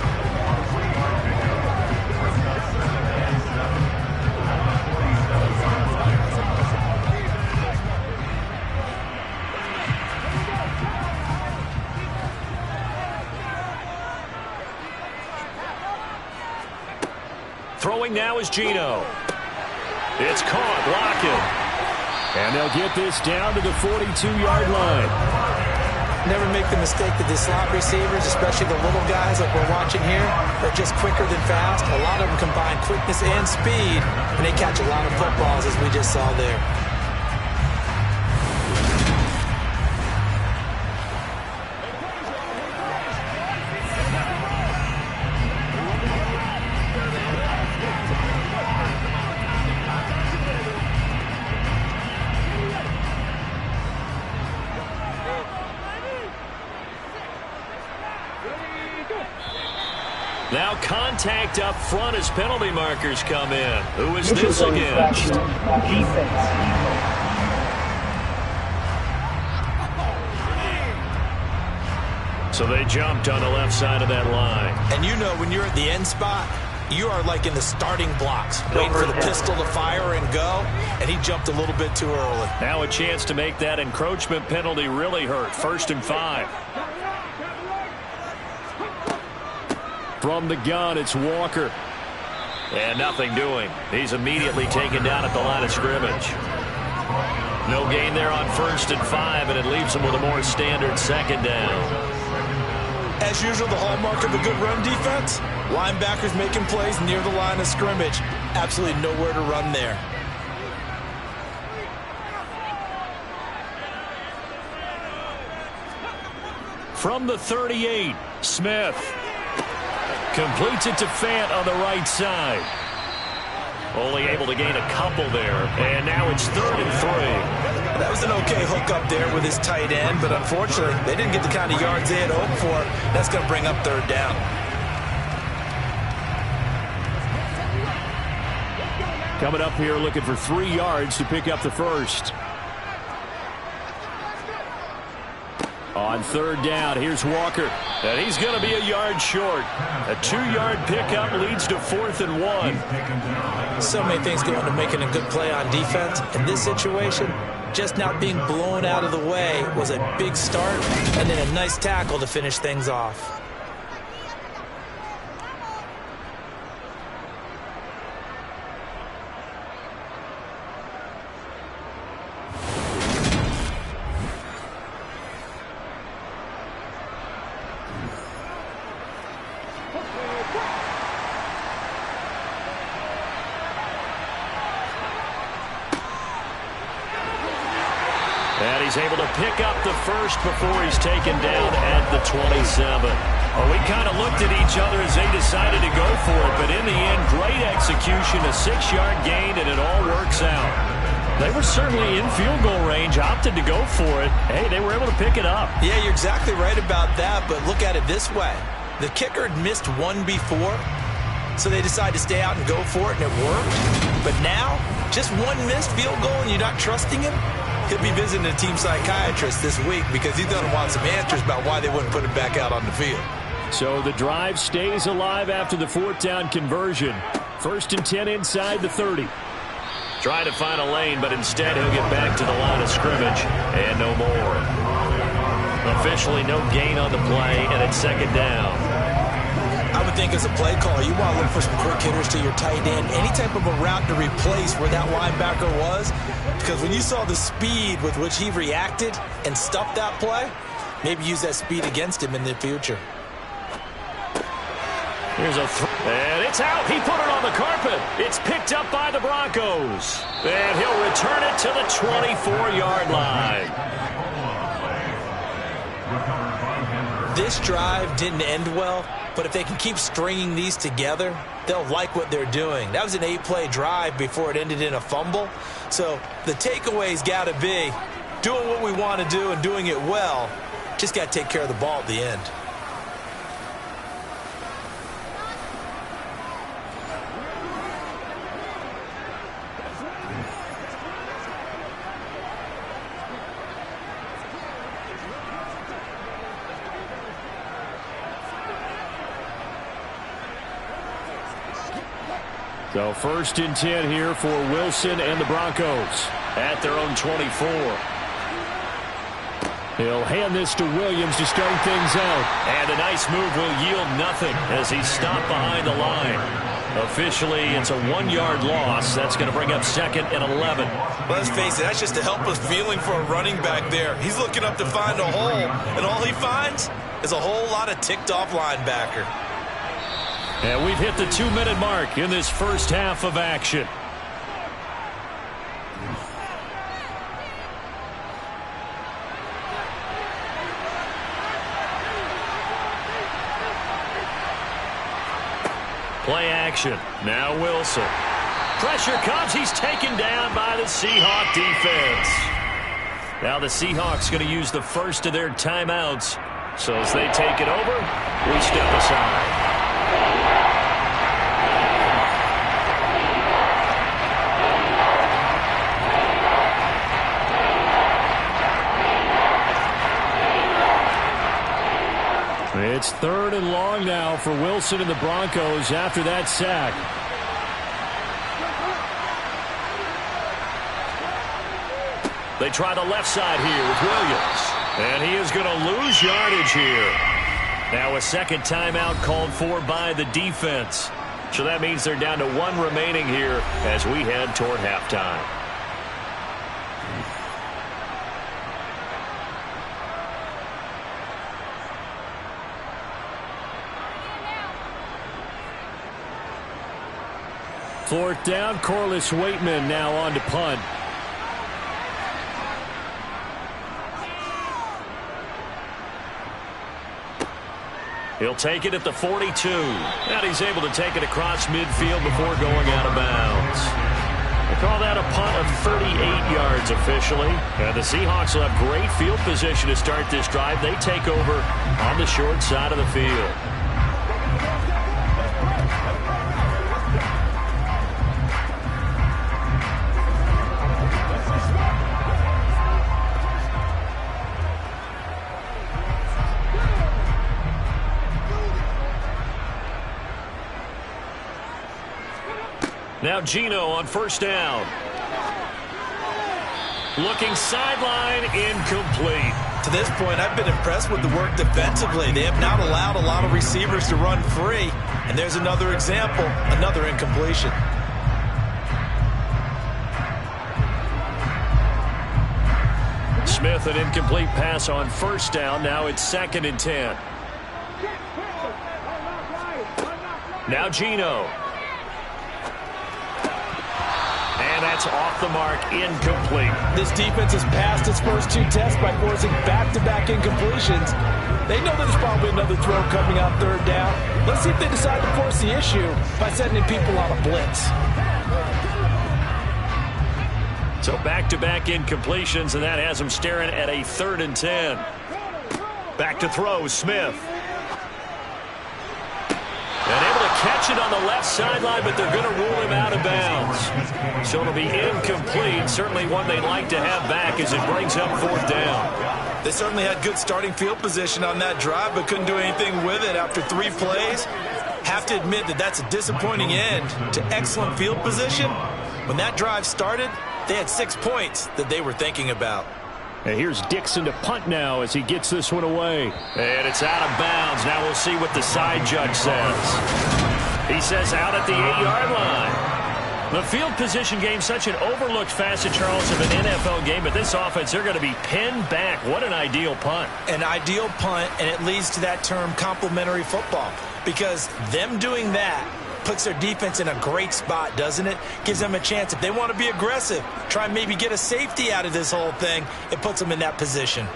Throwing now is Geno. It's caught, Lockett. And they'll get this down to the 42-yard line. Never make the mistake that the slot receivers, especially the little guys like we're watching here, are just quicker than fast. A lot of them combine quickness and speed, and they catch a lot of footballs, as we just saw there. Now contact up front as penalty markers come in. Who is this against? Defense. So they jumped on the left side of that line. And you know when you're at the end spot, you are like in the starting blocks, waiting for the pistol to fire and go, and he jumped a little bit too early. Now a chance to make that encroachment penalty really hurt. 1st and 5. From the gun, it's Walker. And nothing doing. He's immediately taken down at the line of scrimmage. No gain there on 1st and 5, and it leaves him with a more standard second down. As usual, the hallmark of a good run defense, linebackers making plays near the line of scrimmage. Absolutely nowhere to run there. From the 38, Smith completes it to Fant on the right side. Only able to gain a couple there, and now it's 3rd and 3. That was an okay hook up there with his tight end, but unfortunately, they didn't get the kind of yards they had hoped for. That's going to bring up 3rd down. Coming up here looking for 3 yards to pick up the first. On 3rd down, here's Walker. And he's going to be a yard short. A 2-yard pickup leads to 4th and 1. So many things go into making a good play on defense. In this situation, just not being blown out of the way was a big start, and then a nice tackle to finish things off. And he's able to pick up the first before he's taken down at the 27. Well, we kind of looked at each other as they decided to go for it, but in the end, great execution, a 6-yard gain, and it all works out. They were certainly in field goal range, opted to go for it. Hey, they were able to pick it up. Yeah, you're exactly right about that, but look at it this way. The kicker had missed one before, so they decided to stay out and go for it, and it worked. But now, just one missed field goal and you're not trusting him? He'll be visiting a team psychiatrist this week because he's going to want some answers about why they wouldn't put him back out on the field. So the drive stays alive after the fourth down conversion. 1st and 10 inside the 30. Trying to find a lane, but instead he'll get back to the line of scrimmage and no more. Officially no gain on the play, and it's 2nd down. I would think as a play caller, you want to look for some quick hitters to your tight end. Any type of a route to replace where that linebacker was. Because when you saw the speed with which he reacted and stuffed that play, maybe use that speed against him in the future. Here's a and it's out. He put it on the carpet. It's picked up by the Broncos. And he'll return it to the 24-yard line. This drive didn't end well, but if they can keep stringing these together, they'll like what they're doing. That was an 8-play drive before it ended in a fumble. So the takeaway's got to be doing what we want to do and doing it well. Just got to take care of the ball at the end. So 1st and 10 here for Wilson and the Broncos at their own 24. He'll hand this to Williams to start things out. And a nice move will yield nothing as he's stopped behind the line. Officially, it's a 1-yard loss. That's going to bring up 2nd and 11. Well, let's face it, that's just a helpless feeling for a running back there. He's looking up to find a hole, and all he finds is a whole lot of ticked-off linebacker. And we've hit the 2-minute mark in this first half of action. Play action. Now Wilson. Pressure comes. He's taken down by the Seahawk defense. Now the Seahawks going to use the first of their timeouts. So as they take it over, we step aside. It's 3rd and long now for Wilson and the Broncos after that sack. They try the left side here with Williams. And he is going to lose yardage here. Now a second timeout called for by the defense. So that means they're down to 1 remaining here as we head toward halftime. Fourth down, Corliss Waitman now on to punt. He'll take it at the 42. And he's able to take it across midfield before going out of bounds. They call that a punt of 38 yards officially. And the Seahawks will have great field position to start this drive. They take over on the short side of the field. Now Gino on first down. Looking sideline, incomplete. To this point, I've been impressed with the work defensively. They have not allowed a lot of receivers to run free. And there's another example, another incompletion. Smith, an incomplete pass on first down. Now it's 2nd and 10. Now Gino. And that's off the mark, incomplete. This defense has passed its first 2 tests by forcing back-to-back incompletions. They know there's probably another throw coming on 3rd down. Let's see if they decide to force the issue by sending people on a blitz. So back-to-back incompletions, and that has him staring at a 3rd and 10. Back to throw, Smith. And able to catch it on the left sideline, but they're going to rule him out of bounds. So it'll be incomplete. Certainly one they'd like to have back as it brings up 4th down. They certainly had good starting field position on that drive, but couldn't do anything with it after 3 plays. Have to admit that that's a disappointing end to excellent field position. When that drive started, they had 6 points that they were thinking about. And here's Dixon to punt now as he gets this one away. And it's out of bounds. Now we'll see what the side judge says. He says out at the 8-yard line. The field position game, such an overlooked facet, Charles, of an NFL game. But this offense, they're going to be pinned back. What an ideal punt. An ideal punt, and it leads to that term complementary football. Because them doing that puts their defense in a great spot, doesn't it? Gives them a chance. If they want to be aggressive, try and maybe get a safety out of this whole thing, it puts them in that position.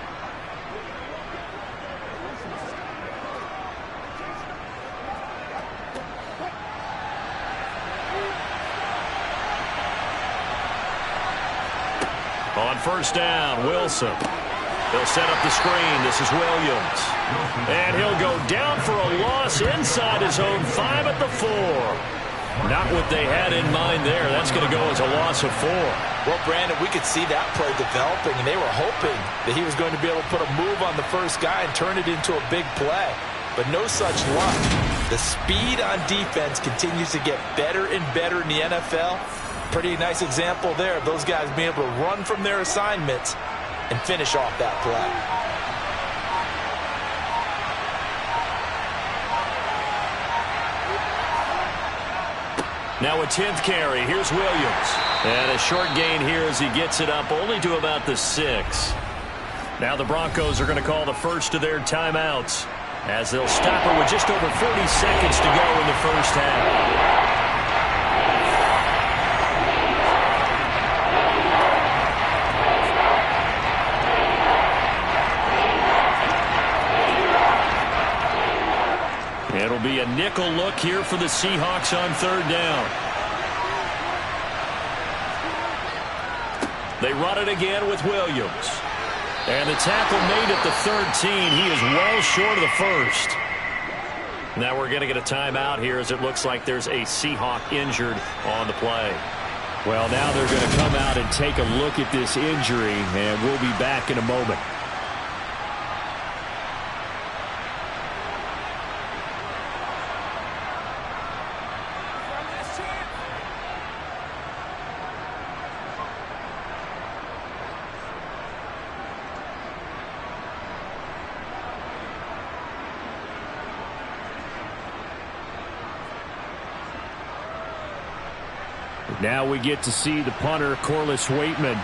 On 1st down, Wilson. He'll set up the screen. This is Williams. And he'll go down for a loss inside his own 5 at the 4. Not what they had in mind there. That's going to go as a loss of 4. Well, Brandon, we could see that play developing, and they were hoping that he was going to be able to put a move on the first guy and turn it into a big play. But no such luck. The speed on defense continues to get better and better in the NFL. Pretty nice example there of those guys being able to run from their assignments and finish off that play. Now a 10th carry. Here's Williams. And a short gain here as he gets it up only to about the 6. Now the Broncos are going to call the first of their timeouts as they'll stop it with just over 40 seconds to go in the first half. It'll be a nickel look here for the Seahawks on 3rd down. They run it again with Williams. And the tackle made at the 13. He is well short of the 1st. Now we're going to get a timeout here as it looks like there's a Seahawk injured on the play. Well, now they're going to come out and take a look at this injury, and we'll be back in a moment. Now we get to see the punter, Corliss Waitman.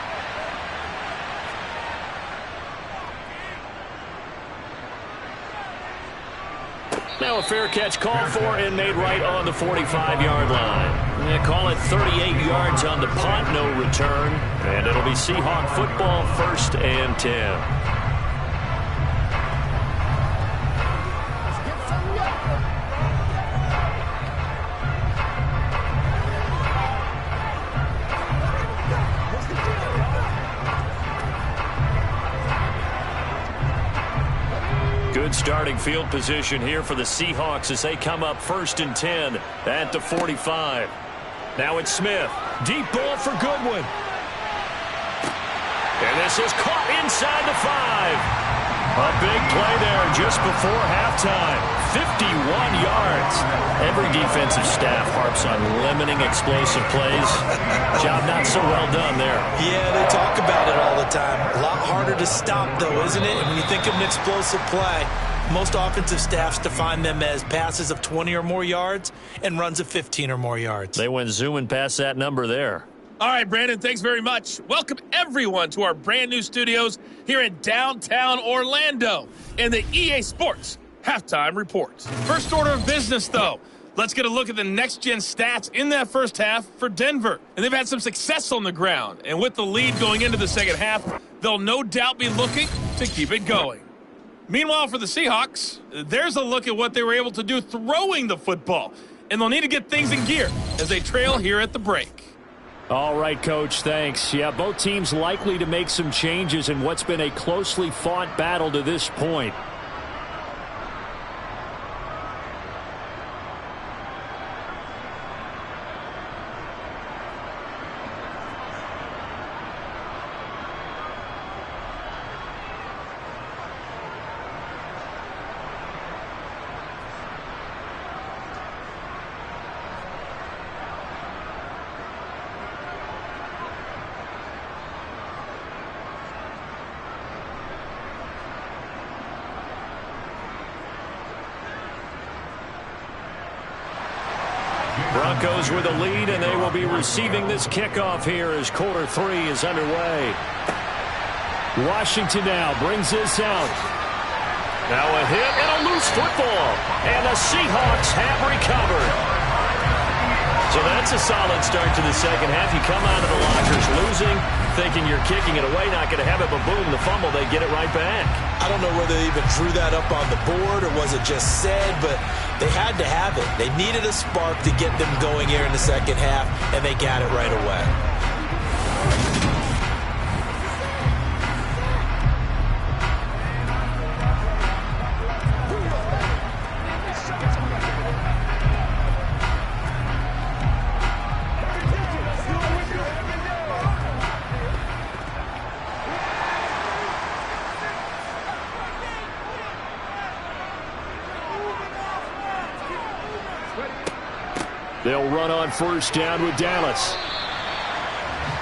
Now a fair catch called for and made right on the 45-yard line. They call it 38 yards on the punt, no return. And it'll be Seahawk football, 1st and 10. Good starting field position here for the Seahawks as they come up 1st and 10 at the 45. Now it's Smith. Deep ball for Goodwin. And this is caught inside the 5. A big play there just before halftime. 51 yards. Every defensive staff harps on limiting explosive plays. Job not so well done there. Yeah, they talk about it all the time. A lot harder to stop, though, isn't it? And when you think of an explosive play, most offensive staffs define them as passes of 20 or more yards and runs of 15 or more yards. They went zooming past that number there. All right, Brandon, thanks very much. Welcome, everyone, to our brand-new studios here in downtown Orlando in the EA Sports Halftime Report. First order of business, though. Let's get a look at the next-gen stats in that first half for Denver. And they've had some success on the ground. And with the lead going into the second half, they'll no doubt be looking to keep it going. Meanwhile, for the Seahawks, there's a look at what they were able to do throwing the football. And they'll need to get things in gear as they trail here at the break. All right, Coach, thanks. Yeah, both teams likely to make some changes in what's been a closely fought battle to this point. Broncos with a lead, and they will be receiving this kickoff here as quarter 3 is underway. Washington now brings this out. Now a hit and a loose football, and the Seahawks have recovered. So that's a solid start to the second half. You come out of the lockers losing, thinking you're kicking it away, not going to have it, but boom, the fumble, they get it right back. I don't know whether they even drew that up on the board or was it just said, but they had to have it. They needed a spark to get them going here in the second half, and they got it right away. They'll run on first down with Dallas.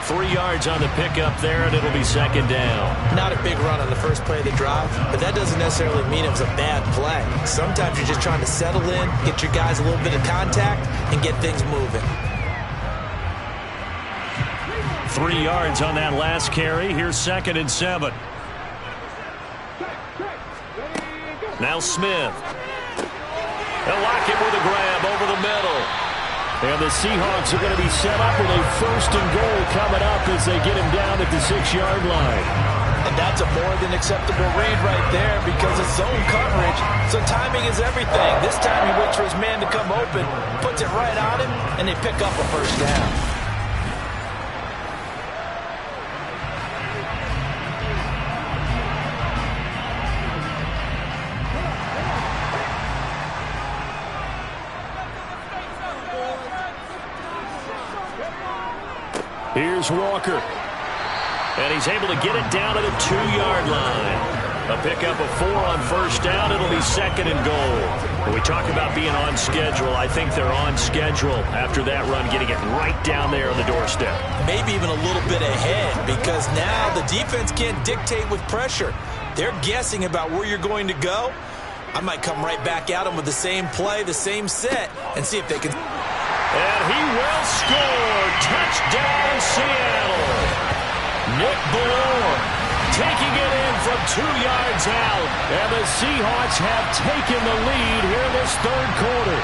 3 yards on the pickup there, and it'll be second down. Not a big run on the first play of the drive, but that doesn't necessarily mean it was a bad play. Sometimes you're just trying to settle in, get your guys a little bit of contact, and get things moving. 3 yards on that last carry. Here's 2nd and 7. Now Smith. They'll lock him with a grab over the middle. And the Seahawks are going to be set up with a 1st and goal coming up as they get him down at the 6-yard line. And that's a more than acceptable read right there because it's zone coverage, so timing is everything. This time he waits for his man to come open, puts it right on him, and they pick up a 1st down. Here's Walker. And he's able to get it down to the 2-yard line. A pickup of 4 on 1st down. It'll be 2nd and goal. When we talk about being on schedule, I think they're on schedule after that run, getting it right down there on the doorstep. Maybe even a little bit ahead because now the defense can't dictate with pressure. They're guessing about where you're going to go. I might come right back at them with the same play, the same set, and see if they can... And he will score. Touchdown, Seattle. Nick Ballore taking it in from 2 yards out. And the Seahawks have taken the lead here in this 3rd quarter.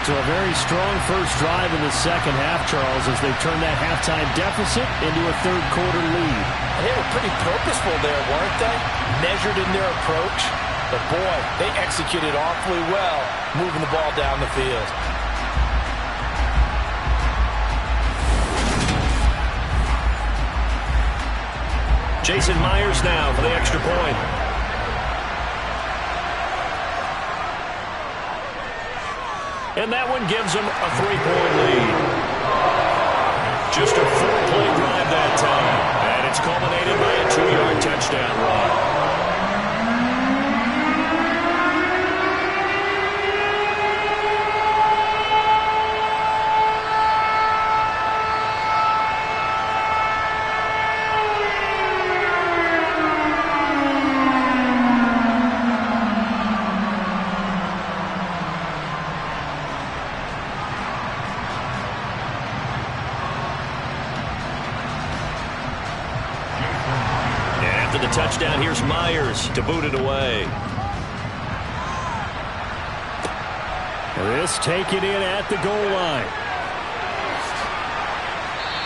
So a very strong first drive in the second half, Charles, as they turn that halftime deficit into a 3rd quarter lead. And they were pretty purposeful there, weren't they? Measured in their approach. But boy, they executed awfully well, moving the ball down the field. Jason Myers now for the extra point. And that one gives them a 3-point lead. Just a 4-play drive that time. And it's culminated by a 2-yard touchdown run. Touchdown, here's Myers to boot it away. This taken in at the goal line.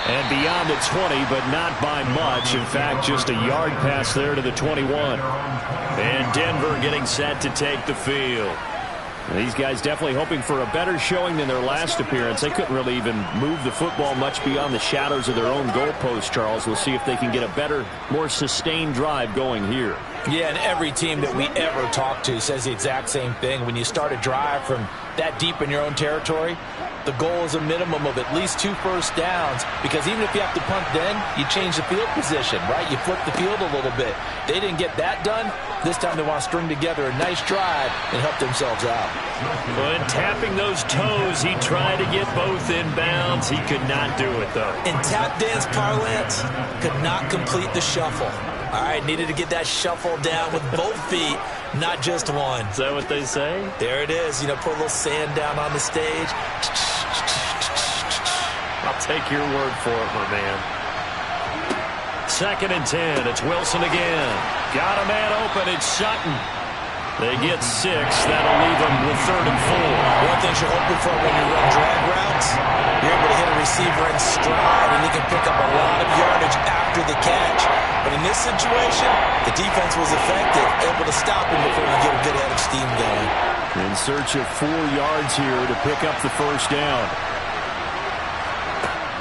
And beyond the 20, but not by much. In fact, just a yard pass there to the 21. And Denver getting set to take the field. These guys definitely hoping for a better showing than their last appearance. They couldn't really even move the football much beyond the shadows of their own goalpost, Charles. We'll see if they can get a better, more sustained drive going here. Yeah, and every team that we ever talk to says the exact same thing. When you start a drive from that deep in your own territory, the goal is a minimum of at least 2 first downs, because even if you have to punt then, you change the field position, right? You flip the field a little bit. They didn't get that done. This time they want to string together a nice drive and help themselves out. But tapping those toes, he tried to get both inbounds. He could not do it, though. In tap dance parlance, could not complete the shuffle. All right, needed to get that shuffle down with both feet, not just one. Is that what they say? There it is. You know, put a little sand down on the stage. I'll take your word for it, my man. 2nd and 10. It's Wilson again. Got a man open. It's Sutton. They get 6. That'll leave them with 3rd and 4. One thing you're hoping for when you run drag routes, you're able to hit a receiver in stride, and he can pick up a lot of yardage after the catch. But in this situation, the defense was effective, able to stop him before he get a good head of steam going. In search of 4 yards here to pick up the first down.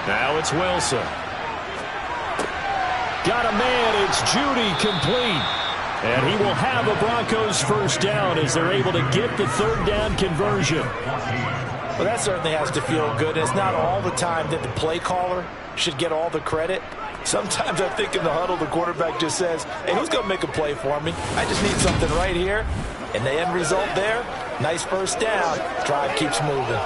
Now it's Wilson. Got a man. It's Judy, complete. And he will have a Broncos first down as they're able to get the 3rd down conversion. Well, that certainly has to feel good. It's not all the time that the play caller should get all the credit. Sometimes I think in the huddle, the quarterback just says, hey, who's going to make a play for me? I just need something right here. And the end result there, nice first down. Drive keeps moving.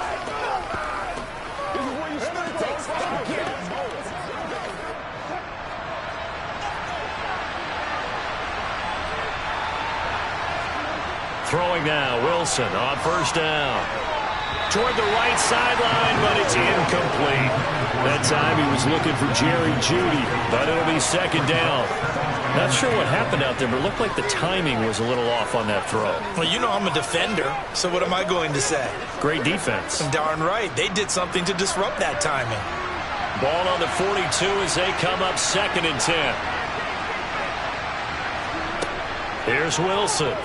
Throwing now, Wilson on first down. Toward the right sideline, but it's incomplete. That time he was looking for Jerry Jeudy, but it'll be 2nd down. Not sure what happened out there, but it looked like the timing was a little off on that throw. Well, you know I'm a defender, so what am I going to say? Great defense. Darn right. They did something to disrupt that timing. Ball on the 42 as they come up 2nd and 10. Here's Wilson.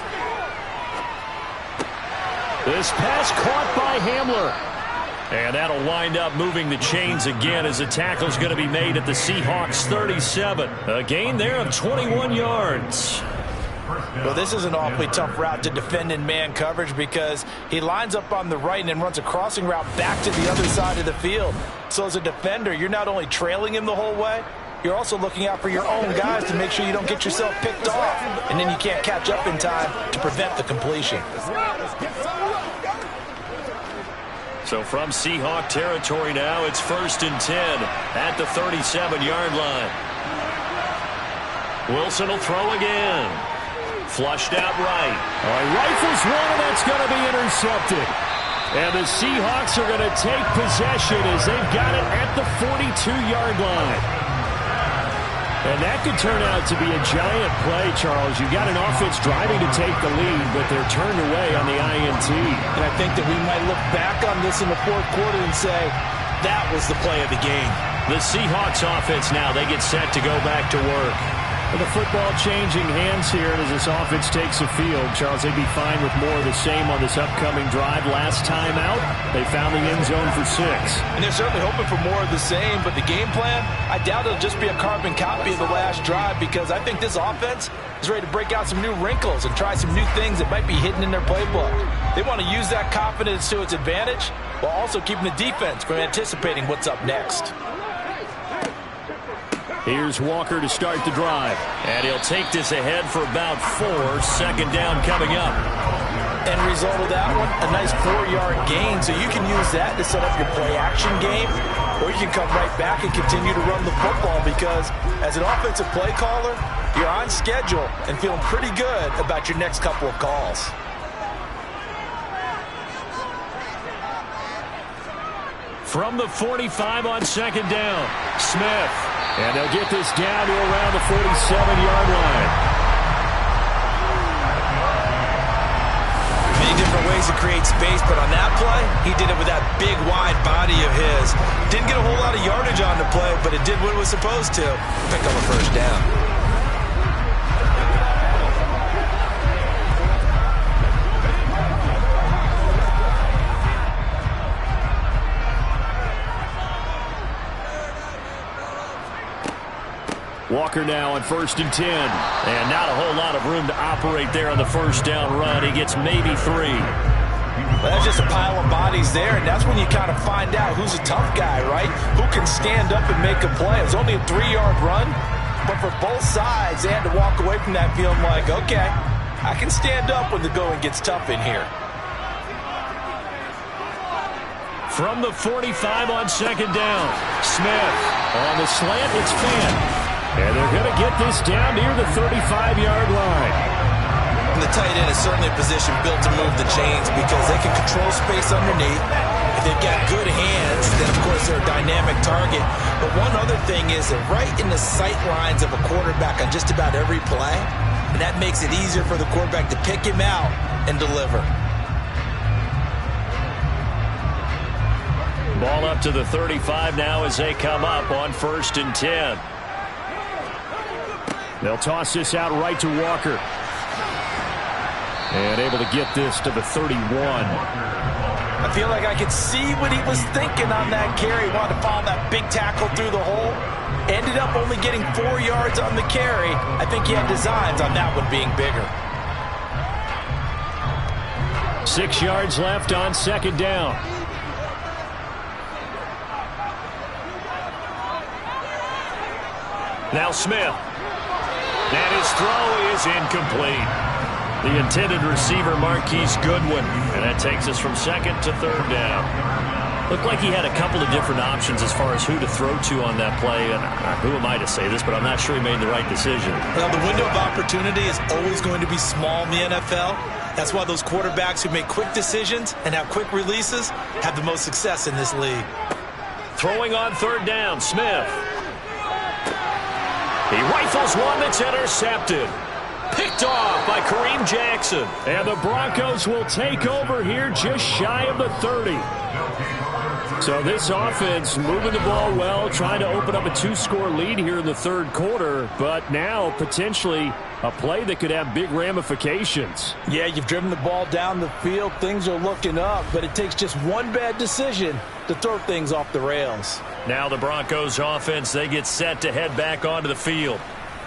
This pass caught by Hamler. And that'll wind up moving the chains again as the tackle's going to be made at the Seahawks 37. A gain there of 21 yards. Well, this is an awfully tough route to defend in man coverage because he lines up on the right and then runs a crossing route back to the other side of the field. So as a defender, you're not only trailing him the whole way, you're also looking out for your own guys to make sure you don't get yourself picked off. And then you can't catch up in time to prevent the completion. So from Seahawk territory now, it's 1st and 10 at the 37-yard line. Wilson will throw again. Flushed out right. Rifles one, and that's going to be intercepted. And the Seahawks are going to take possession as they've got it at the 42-yard line. And that could turn out to be a giant play, Charles. You've got an offense driving to take the lead, but they're turned away on the INT. And I think that we might look back on this in the 4th quarter and say, that was the play of the game. The Seahawks offense now, they get set to go back to work. With the football changing hands here as this offense takes the field, Charles, they'd be fine with more of the same on this upcoming drive. Last time out, they found the end zone for 6. And they're certainly hoping for more of the same, but the game plan, I doubt it'll just be a carbon copy of the last drive because I think this offense is ready to break out some new wrinkles and try some new things that might be hidden in their playbook. They want to use that confidence to its advantage while also keeping the defense from anticipating what's up next. Here's Walker to start the drive. And he'll take this ahead for about 4. 2nd down coming up. End result of that one, a nice 4-yard gain. So you can use that to set up your play-action game, or you can come right back and continue to run the football because as an offensive play caller, you're on schedule and feeling pretty good about your next couple of calls. From the 45 on 2nd down, Smith. And they'll get this down to around the 47-yard line. Many different ways to create space, but on that play, he did it with that big, wide body of his. Didn't get a whole lot of yardage on the play, but it did what it was supposed to. Pick up a first down. Walker now on 1st and 10. And not a whole lot of room to operate there on the first down run. He gets maybe 3. Well, that's just a pile of bodies there, and that's when you kind of find out who's a tough guy, right? Who can stand up and make a play. It was only a 3-yard run, but for both sides, they had to walk away from that feeling like, okay, I can stand up when the going gets tough in here. From the 45 on 2nd down, Smith on the slant, it's Fant. And they're going to get this down near the 35-yard line. And the tight end is certainly a position built to move the chains because they can control space underneath. If they've got good hands, then of course they're a dynamic target. But one other thing is they're right in the sight lines of a quarterback on just about every play. And that makes it easier for the quarterback to pick him out and deliver. Ball up to the 35 now as they come up on 1st and 10. They'll toss this out right to Walker. And able to get this to the 31. I feel like I could see what he was thinking on that carry. He wanted to follow that big tackle through the hole. Ended up only getting 4 yards on the carry. I think he had designs on that one being bigger. 6 yards left on 2nd down. Now Smith. And his throw is incomplete. The intended receiver, Marquise Goodwin. And that takes us from 2nd to 3rd down. Looked like he had a couple of different options as far as who to throw to on that play. And who am I to say this, but I'm not sure he made the right decision. Well, the window of opportunity is always going to be small in the NFL. That's why those quarterbacks who make quick decisions and have quick releases have the most success in this league. Throwing on 3rd down, Smith. He rifles one that's intercepted. Picked off by Kareem Jackson. And the Broncos will take over here just shy of the 30. So this offense moving the ball well, trying to open up a 2-score lead here in the 3rd quarter, but now potentially a play that could have big ramifications. Yeah, you've driven the ball down the field. Things are looking up, but it takes just one bad decision to throw things off the rails. Now the Broncos offense, they get set to head back onto the field.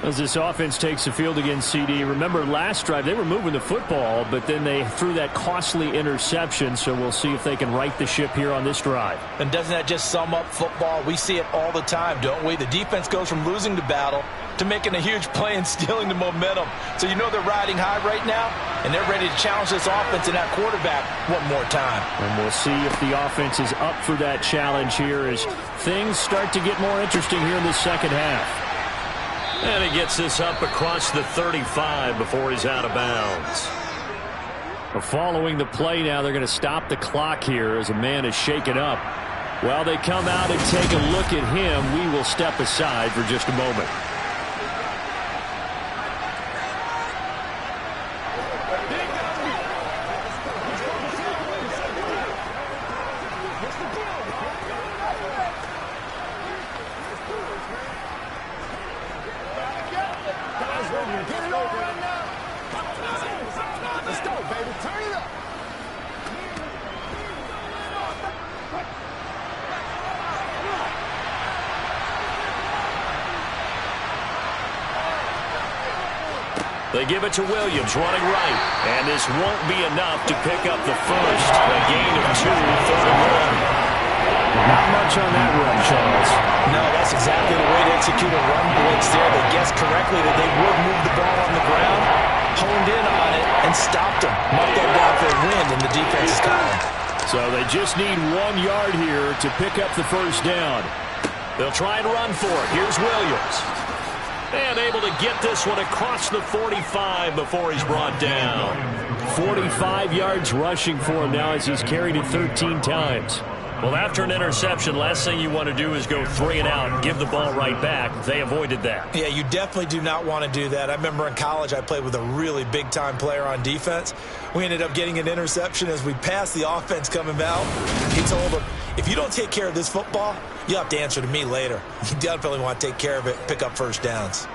As this offense takes the field against CD, remember last drive they were moving the football, but then they threw that costly interception, so we'll see if they can right the ship here on this drive. And doesn't that just sum up football? We see it all the time, don't we? The defense goes from losing the battle to making a huge play and stealing the momentum. So you know they're riding high right now, and they're ready to challenge this offense and that quarterback one more time. And we'll see if the offense is up for that challenge here as things start to get more interesting here in the second half. And he gets this up across the 35 before he's out of bounds. Following the play now, they're going to stop the clock here as a man is shaken up. While they come out and take a look at him, we will step aside for just a moment. They give it to Williams running right. And this won't be enough to pick up the first. A gain of 2, 3rd and 1. Not much on that run, Charles. No, that's exactly the way to execute a run blitz there. They guessed correctly that they would move the ball on the ground, honed in on it, and stopped them. Marked that down for a win in the defense's column. So they just need 1 yard here to pick up the first down. They'll try and run for it. Here's Williams. And able to get this one across the 45 before he's brought down. 45 yards rushing for him now as he's carried it 13 times. Well, after an interception, last thing you want to do is go 3 and out and give the ball right back. They avoided that. Yeah, you definitely do not want to do that. I remember in college I played with a really big-time player on defense. We ended up getting an interception as we passed the offense coming out. He told him, if you don't take care of this football, you'll have to answer to me later. You definitely want to take care of it, pick up first downs.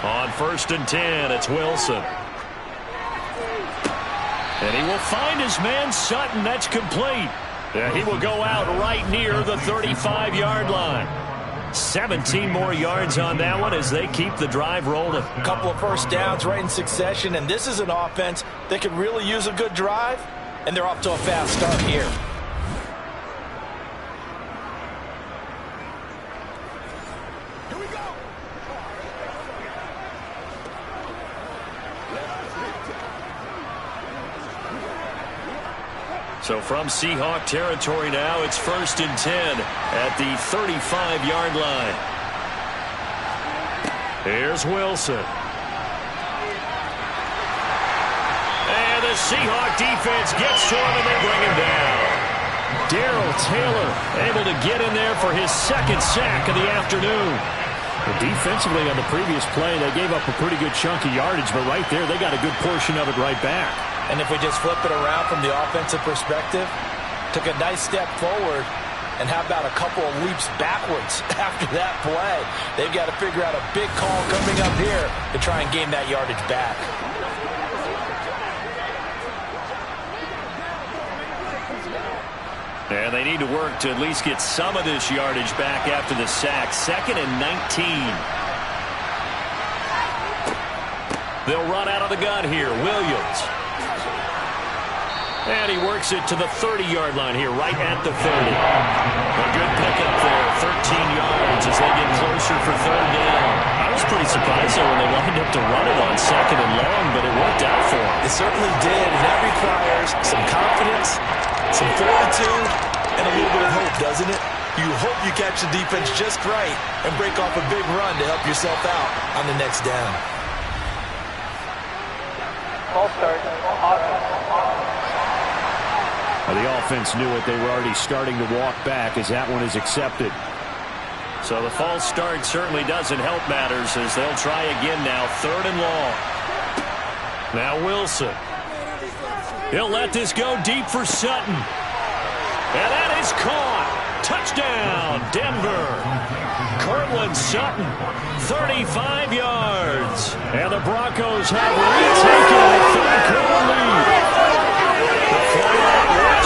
On 1st and 10, it's Wilson. And he will find his man, Sutton. That's complete. And he will go out right near the 35-yard line. 17 more yards on that one as they keep the drive rolling. A couple of first downs right in succession, and this is an offense that could really use a good drive, and they're off to a fast start here. So from Seahawk territory now, it's 1st and 10 at the 35-yard line. Here's Wilson. And the Seahawk defense gets to him and they bring him down. Darrell Taylor able to get in there for his second sack of the afternoon. But defensively on the previous play, they gave up a pretty good chunk of yardage, but right there they got a good portion of it right back. And if we just flip it around from the offensive perspective, took a nice step forward, and how about a couple of leaps backwards after that play? They've got to figure out a big call coming up here to try and gain that yardage back. And they need to work to at least get some of this yardage back after the sack. 2nd and 19. They'll run out of the gun here. Williams. And he works it to the 30-yard line here, right at the 30. A good pickup there, 13 yards as they get closer for 3rd down. I was pretty surprised though when they lined up to run it on 2nd and long, but it worked out for them. It certainly did, and that requires some confidence, some fortitude, and a little bit of hope, doesn't it? You hope you catch the defense just right and break off a big run to help yourself out on the next down. Ball start. The offense knew it. They were already starting to walk back as that one is accepted. So the false start certainly doesn't help matters as they'll try again now. 3rd and long. Now Wilson. He'll let this go deep for Sutton. And that is caught. Touchdown, Denver. Cortland Sutton, 35 yards. And the Broncos have retaken a 3rd-quarter lead.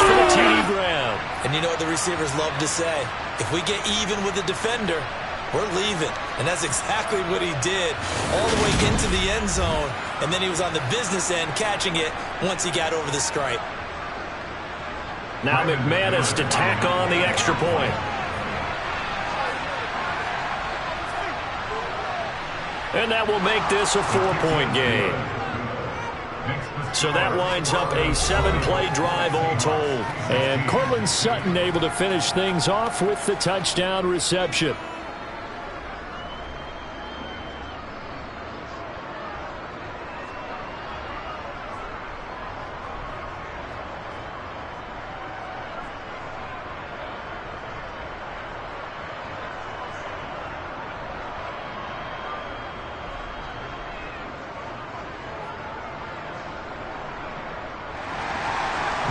For the TD ground. And you know what the receivers love to say? If we get even with the defender, we're leaving. And that's exactly what he did all the way into the end zone. And then he was on the business end catching it once he got over the stripe. Now McManus to tack on the extra point. And that will make this a 4-point game. So that winds up a 7-play drive all told. And Cortland Sutton able to finish things off with the touchdown reception.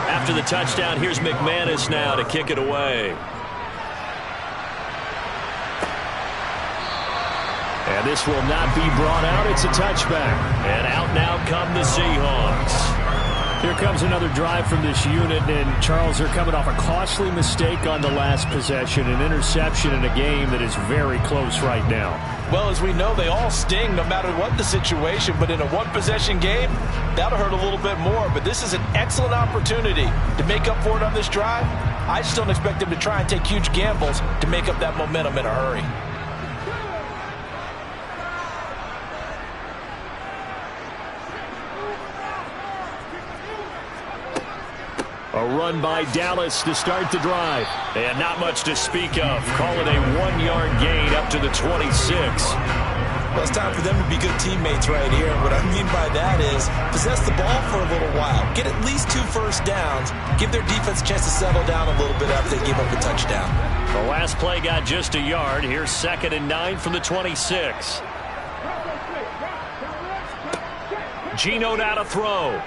After the touchdown, here's McManus now to kick it away. And this will not be brought out. It's a touchback. And out now come the Seahawks. Here comes another drive from this unit. And, Charles, they're coming off a costly mistake on the last possession, an interception in a game that is very close right now. Well, as we know, they all sting no matter what the situation. But in a one-possession game, that'll hurt a little bit more. But this is an excellent opportunity to make up for it on this drive. I just don't expect them to try and take huge gambles to make up that momentum in a hurry. A run by Dallas to start the drive. And not much to speak of. Call it a 1-yard gain up to the 26. Well, it's time for them to be good teammates right here. And what I mean by that is possess the ball for a little while. Get at least 2 first downs. Give their defense a chance to settle down a little bit after they give up a touchdown. The last play got just a yard. Here's 2nd and 9 from the 26. Geno now to throw.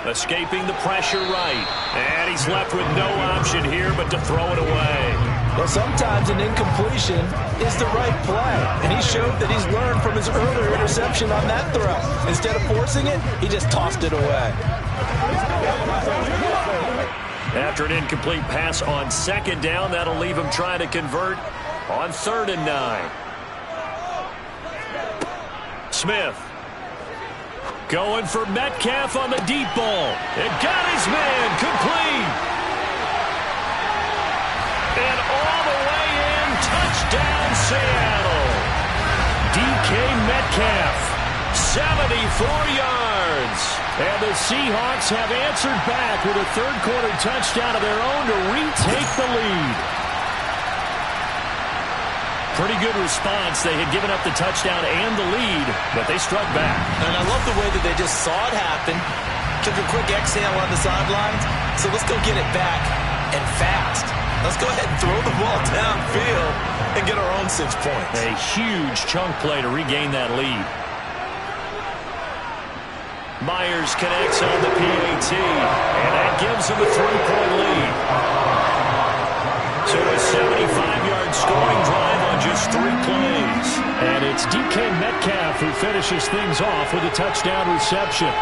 Escaping the pressure right. And he's left with no option here but to throw it away. Well, sometimes an incompletion is the right play, and he showed that he's learned from his earlier interception on that throw. Instead of forcing it, he just tossed it away. After an incomplete pass on second down, that'll leave him trying to convert on 3rd and 9. Smith going for Metcalf on the deep ball. It got his man complete. And all the way in, touchdown Seattle. DK Metcalf, 74 yards. And the Seahawks have answered back with a third-quarter touchdown of their own to retake the lead. Pretty good response. They had given up the touchdown and the lead, but they struck back. And I love the way that they just saw it happen, took a quick exhale on the sidelines. So let's go get it back, and fast. Let's go ahead and throw the ball downfield and get our own 6 points. A huge chunk play to regain that lead. Myers connects on the PAT, and that gives him a 3-point lead. So a 75-yard scoring drive on just 3 plays. And it's DK Metcalf who finishes things off with a touchdown reception.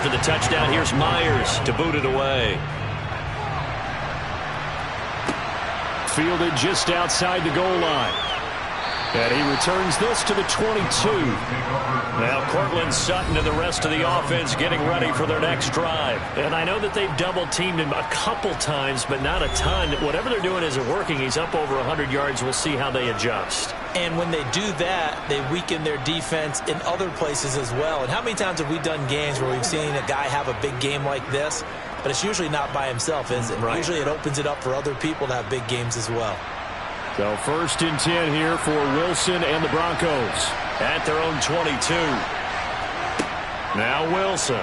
The touchdown, here's Myers to boot it away. Fielded just outside the goal line. And he returns this to the 22. Now Cortland Sutton and the rest of the offense getting ready for their next drive. And I know that they've double-teamed him a couple times, but not a ton. Whatever they're doing isn't working. He's up over 100 yards. We'll see how they adjust. And when they do that, they weaken their defense in other places as well. And how many times have we done games where we've seen a guy have a big game like this, but it's usually not by himself, is it? Right. Usually it opens it up for other people to have big games as well. So 1st and 10 here for Wilson and the Broncos at their own 22. Now Wilson.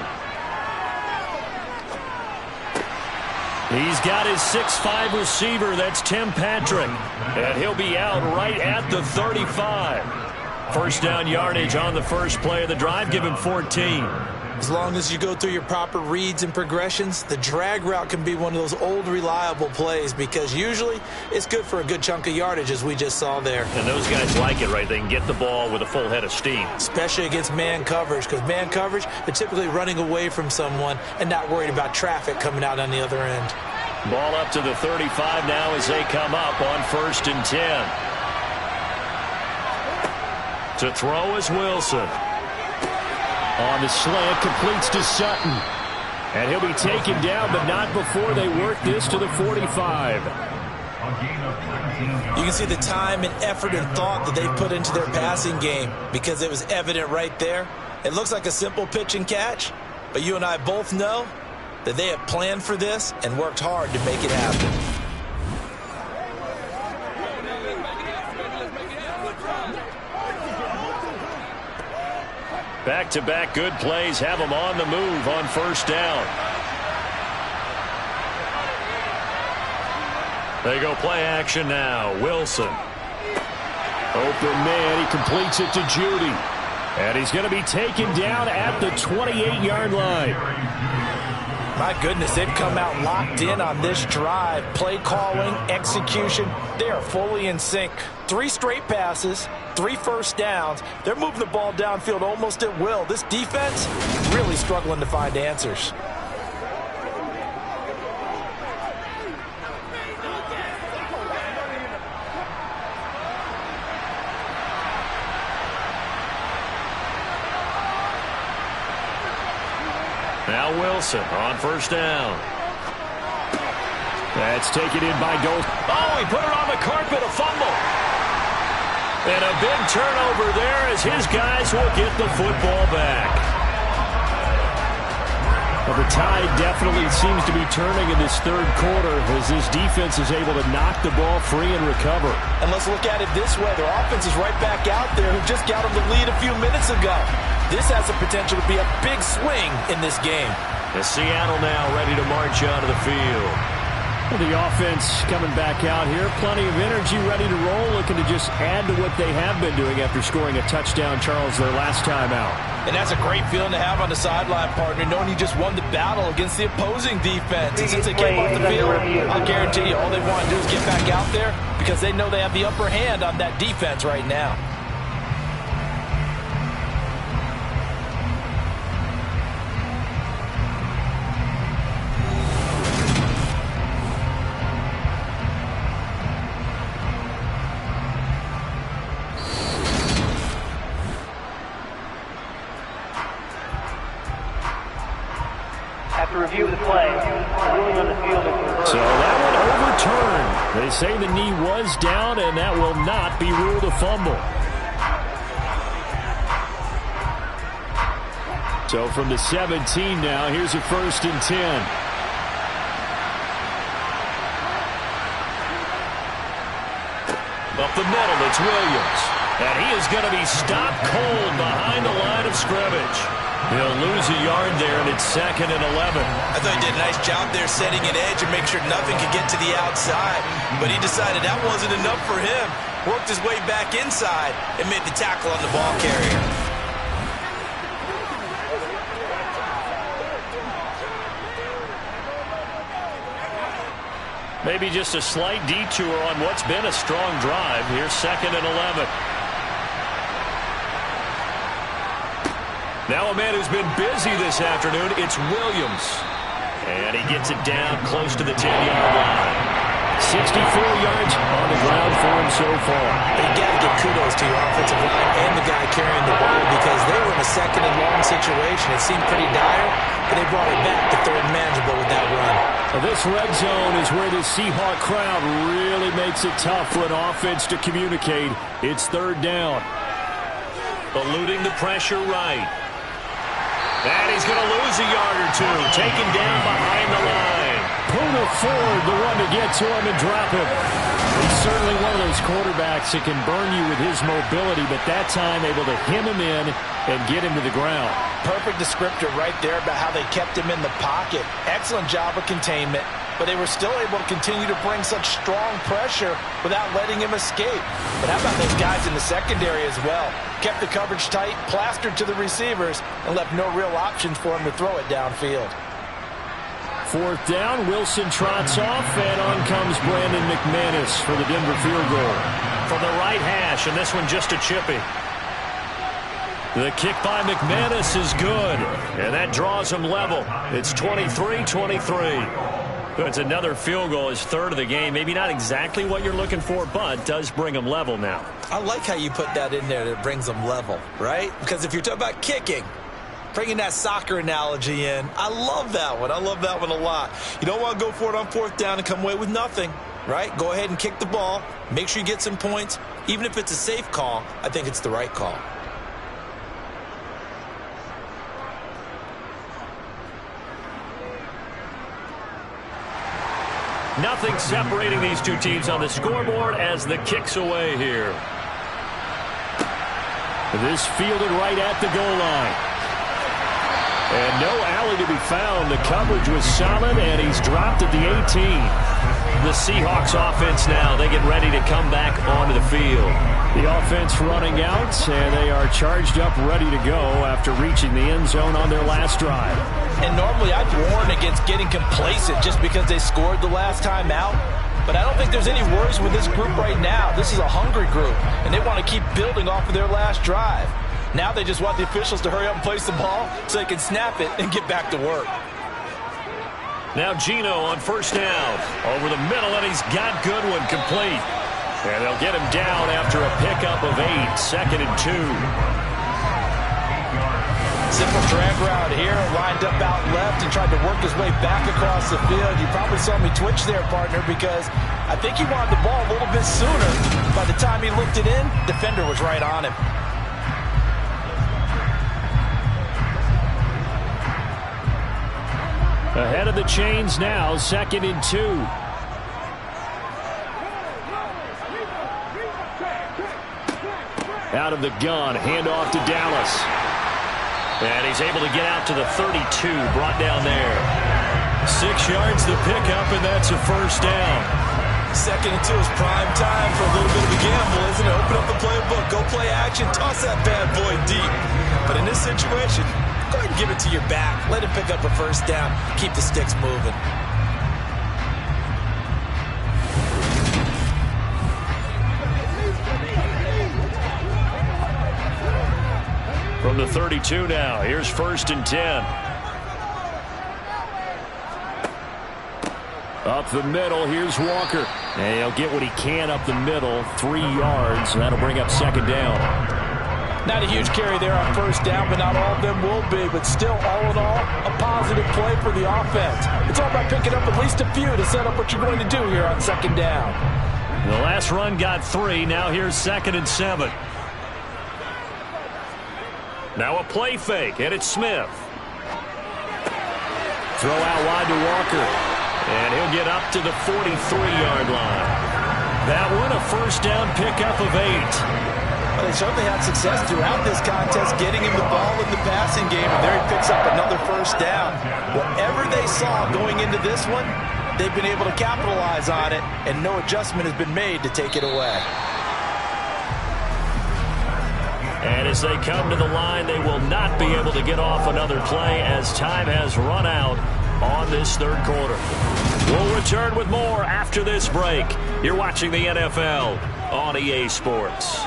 He's got his 6'5" receiver. That's Tim Patrick. And he'll be out right at the 35. First down yardage on the first play of the drive. Give him 14. As long as you go through your proper reads and progressions, the drag route can be one of those old reliable plays because usually it's good for a good chunk of yardage as we just saw there. And those guys like it, right? They can get the ball with a full head of steam. Especially against man coverage because man coverage, they're typically running away from someone and not worried about traffic coming out on the other end. Ball up to the 35 now as they come up on 1st and 10. To throw is Wilson. On the slant, completes to Sutton. And he'll be taken down, but not before they work this to the 45. You can see the time and effort and thought that they put into their passing game because it was evident right there. It looks like a simple pitch and catch, but you and I both know that they have planned for this and worked hard to make it happen. Back-to-back good plays have them on the move on 1st down. They go play action now. Wilson. Open man. He completes it to Judy. And he's going to be taken down at the 28-yard line. My goodness, they've come out locked in on this drive. Play calling, execution, they are fully in sync. 3 straight passes, 3 first downs. They're moving the ball downfield almost at will. This defense really struggling to find answers. Now Wilson on 1st down. That's taken in by Dole. Oh, he put it on the carpet, a fumble. And a big turnover there as his guys will get the football back. Well, the tide definitely seems to be turning in this third quarter as this defense is able to knock the ball free and recover. And let's look at it this way. Their offense is right back out there who just got them the lead a few minutes ago. This has the potential to be a big swing in this game. The Seattle now ready to march onto the field. Well, the offense coming back out here. Plenty of energy, ready to roll, looking to just add to what they have been doing after scoring a touchdown, Charles, their last time out. And that's a great feeling to have on the sideline, partner, knowing you just won the battle against the opposing defense. And since they came off the field, I'll guarantee you all they want to do is get back out there because they know they have the upper hand on that defense right now. Review of the play. Ruling on the field is reversed. So that one overturned. They say the knee was down, and that will not be ruled a fumble. So from the 17 now, here's a 1st and 10. Up the middle, it's Williams. And he is going to be stopped cold behind the line of scrimmage. He'll lose a yard there, and it's 2nd and 11. I thought he did a nice job there setting an edge and make sure nothing could get to the outside. But he decided that wasn't enough for him. Worked his way back inside and made the tackle on the ball carrier. Maybe just a slight detour on what's been a strong drive. Here's 2nd and 11. Now a man who's been busy this afternoon, it's Williams. And he gets it down close to the 10-yard line. 64 yards on the ground for him so far. You got to give kudos to your offensive line and the guy carrying the ball because they were in a 2nd and long situation. It seemed pretty dire, but they brought it back to 3rd and manageable with that run. Well, this red zone is where the Seahawk crowd really makes it tough for an offense to communicate. It's 3rd down. Eluding the pressure right. And he's going to lose a yard or two. Taken down behind the line. Puna Ford, the one to get to him and drop him. He's certainly one of those quarterbacks that can burn you with his mobility, but that time able to hem him in and get him to the ground. Perfect descriptor right there about how they kept him in the pocket. Excellent job of containment, but they were still able to continue to bring such strong pressure without letting him escape. But how about those guys in the secondary as well? Kept the coverage tight, plastered to the receivers, and left no real options for him to throw it downfield. 4th down, Wilson trots off, and on comes Brandon McManus for the Denver field goal. From the right hash, and this one just a chippy. The kick by McManus is good, and that draws him level. It's 23-23. It's another field goal, his 3rd of the game. Maybe not exactly what you're looking for, but does bring him level now. I like how you put that in there that brings them level, right? Because if you're talking about kicking, bringing that soccer analogy in, I love that one. I love that one a lot. You don't want to go for it on 4th down and come away with nothing, right? Go ahead and kick the ball. Make sure you get some points. Even if it's a safe call, I think it's the right call. Nothing separating these two teams on the scoreboard as the kick's away here. This fielded right at the goal line. And no alley to be found. The coverage was solid, and he's dropped at the 18. The Seahawks offense now, they get ready to come back onto the field. The offense running out, and they are charged up, ready to go after reaching the end zone on their last drive. And normally I'd warn against getting complacent just because they scored the last time out. But I don't think there's any worries with this group right now. This is a hungry group, and they want to keep building off of their last drive. Now they just want the officials to hurry up and place the ball so they can snap it and get back to work. Now Gino on 1st down. Over the middle, and he's got Goodwin complete. And they'll get him down after a pickup of 8, 2nd and 2. Simple drag route here, lined up out left and tried to work his way back across the field. You probably saw me twitch there, partner, because I think he wanted the ball a little bit sooner. By the time he looked it in, defender was right on him. Ahead of the chains now, 2nd and 2. Out of the gun, handoff to Dallas. And he's able to get out to the 32, brought down there. 6 yards to pick up, and that's a first down. 2nd and 2 is prime time for a little bit of a gamble, isn't it? Open up the playbook, go play action, toss that bad boy deep. But in this situation, go ahead and give it to your back. Let him pick up a first down. Keep the sticks moving. From the 32 now, here's 1st and 10. Up the middle, here's Walker. And he'll get what he can up the middle, 3 yards. That'll bring up 2nd down. Not a huge carry there on first down, but not all of them will be. But still, all in all, a positive play for the offense. It's all about picking up at least a few to set up what you're going to do here on 2nd down. The last run got 3. Now here's 2nd and 7. Now a play fake, and it's Smith. Throw out wide to Walker. And he'll get up to the 43-yard line. That one, a first down pickup of 8. Well, they certainly had success throughout this contest getting him the ball in the passing game, and there he picks up another first down. Whatever they saw going into this one, they've been able to capitalize on it, and no adjustment has been made to take it away. And as they come to the line, they will not be able to get off another play as time has run out on this 3rd quarter. We'll return with more after this break. You're watching the NFL on EA Sports.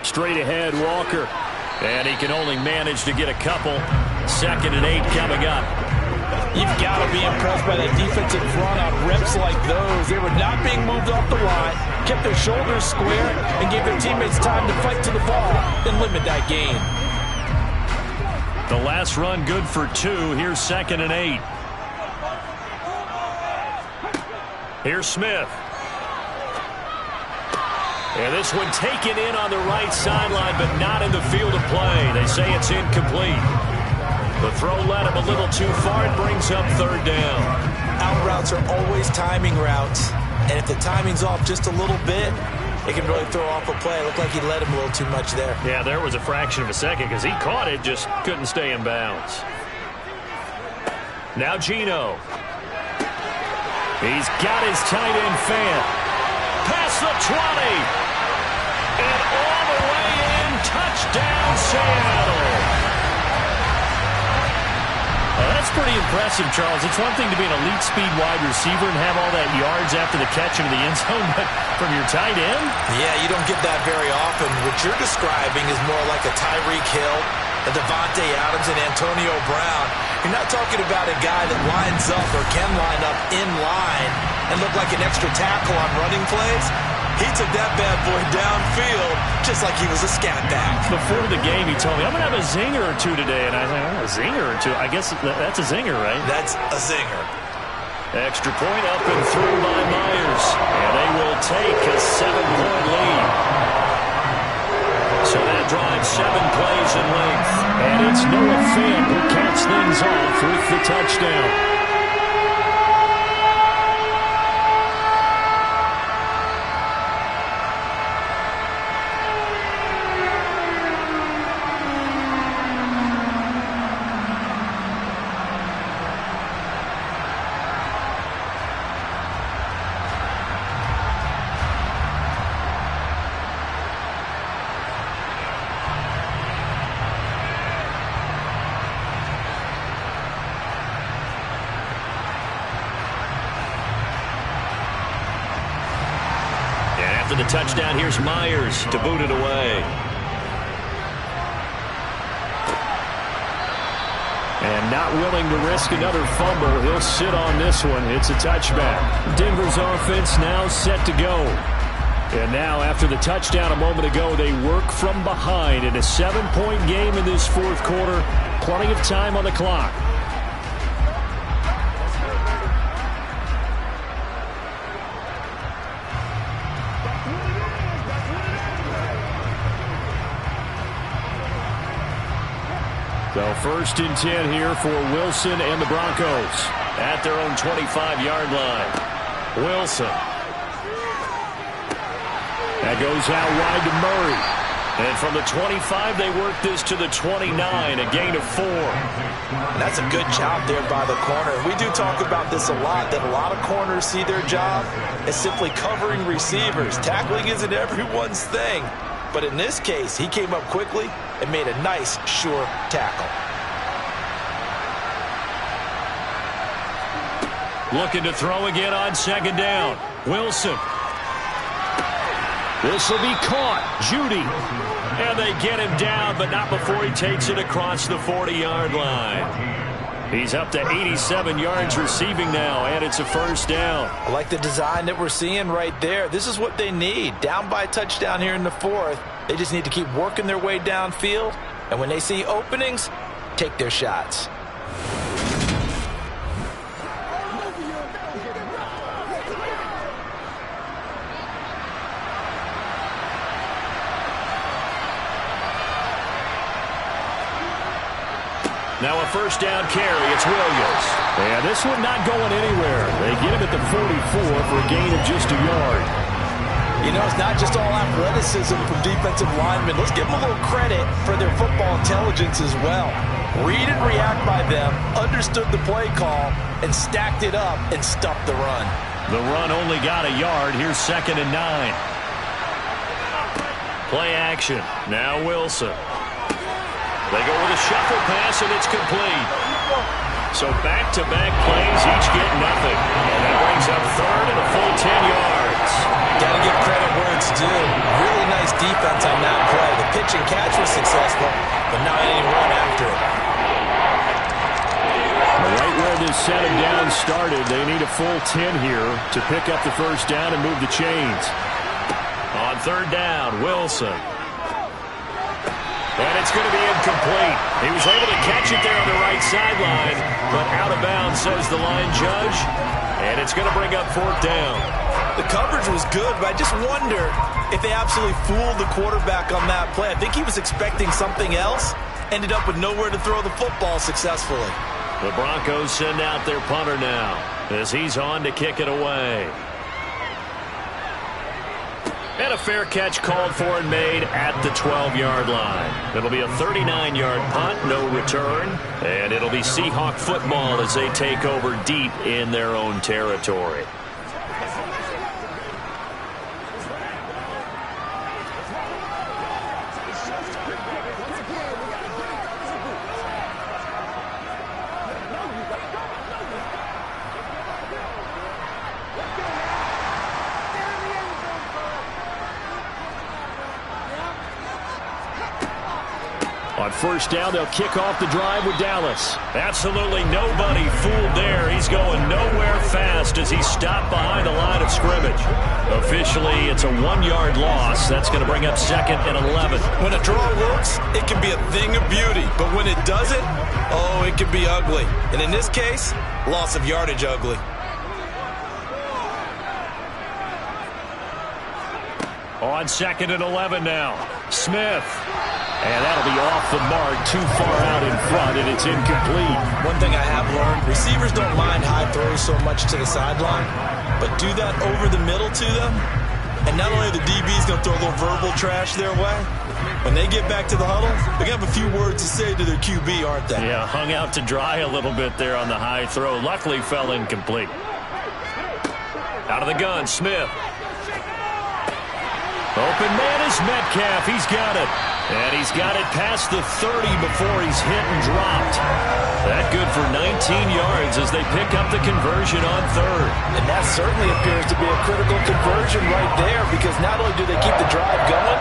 Straight ahead, Walker. And he can only manage to get a couple. 2nd and 8 coming up. You've got to be impressed by that defensive front on reps like those. They were not being moved off the line, kept their shoulders square, and gave their teammates time to fight to the ball and limit that gain. The last run good for 2. Here's 2nd and 8. Here's Smith. And this one taken in on the right sideline, but not in the field of play. They say it's incomplete. The throw led him a little too far. It brings up 3rd down. Out routes are always timing routes. And if the timing's off just a little bit, it can really throw off a play. It looked like he led him a little too much there. Yeah, there was a fraction of a second because he caught it, just couldn't stay in bounds. Now Geno. He's got his tight end fan. Past the 20. And all the way in. Touchdown, Seattle. That's pretty impressive, Charles. It's one thing to be an elite speed wide receiver and have all that yards after the catch into the end zone, but from your tight end? Yeah, you don't get that very often. What you're describing is more like a Tyreek Hill, a Devontae Adams, and Antonio Brown. You're not talking about a guy that lines up or can line up in line and look like an extra tackle on running plays. He took that bad boy downfield just like he was a scat back. Before the game, he told me, I'm going to have a zinger or two today. And I was like, oh, a zinger or two? I guess that's a zinger, right? That's a zinger. Extra point up and through by Myers. And they will take a 7-point lead. So that drives 7 plays in length. And it's Noah Fant who caps things off with the touchdown. The touchdown, here's Myers to boot it away. And not willing to risk another fumble, he'll sit on this one. It's a touchback. Denver's offense now set to go. And now after the touchdown a moment ago, they work from behind in a 7-point game in this 4th quarter. Plenty of time on the clock. First and 10 here for Wilson and the Broncos at their own 25-yard line. Wilson. That goes out wide to Murray. And from the 25, they work this to the 29, a gain of 4. That's a good job there by the corner. We do talk about this a lot, that a lot of corners see their job as simply covering receivers. Tackling isn't everyone's thing. But in this case, he came up quickly and made a nice, sure tackle. Looking to throw again on second down. Wilson. This will be caught. Judy. And they get him down, but not before he takes it across the 40-yard line. He's up to 87 yards receiving now, and it's a first down. I like the design that we're seeing right there. This is what they need. Down by a touchdown here in the 4th. They just need to keep working their way downfield. And when they see openings, take their shots. Now a first down carry. It's Williams. And this one not going anywhere. They get him at the 44 for a gain of just a yard. You know, it's not just all athleticism from defensive linemen. Let's give them a little credit for their football intelligence as well. Read and react by them, understood the play call, and stacked it up and stuffed the run. The run only got a yard. Here's 2nd and 9. Play action. Now Wilson. They go with a shuffle pass, and it's complete. So back-to-back plays, each get nothing. And that brings up 3rd and a full 10 yards. Got to give credit where it's due. Really nice defense on that play. The pitch and catch was successful, but not any run after it. Right where this set him down started, they need a full 10 here to pick up the first down and move the chains. On 3rd down, Wilson. And it's going to be incomplete. He was able to catch it there on the right sideline, but out of bounds, says the line judge. And it's going to bring up 4th down. The coverage was good, but I just wonder if they absolutely fooled the quarterback on that play. I think he was expecting something else. Ended up with nowhere to throw the football successfully. The Broncos send out their punter now as he's on to kick it away. And a fair catch called for and made at the 12-yard line. It'll be a 39-yard punt, no return. And it'll be Seahawk football as they take over deep in their own territory. On first down, they'll kick off the drive with Dallas. Absolutely nobody fooled there. He's going nowhere fast as he's stopped behind the line of scrimmage. Officially, it's a 1-yard loss. That's going to bring up 2nd and 11. When a draw works, it can be a thing of beauty. But when it doesn't, oh, it can be ugly. And in this case, loss of yardage ugly. On 2nd and 11 now, Smith. And that'll be off the mark, too far out in front, and it's incomplete. One thing I have learned, receivers don't mind high throws so much to the sideline, but do that over the middle to them, and not only are the DBs going to throw a little verbal trash their way, when they get back to the huddle, they're going to have a few words to say to their QB, aren't they? Yeah, hung out to dry a little bit there on the high throw. Luckily fell incomplete. Out of the gun, Smith. Open man is Metcalf. He's got it. And he's got it past the 30 before he's hit and dropped. That good for 19 yards as they pick up the conversion on 3rd. And that certainly appears to be a critical conversion right there, because not only do they keep the drive going,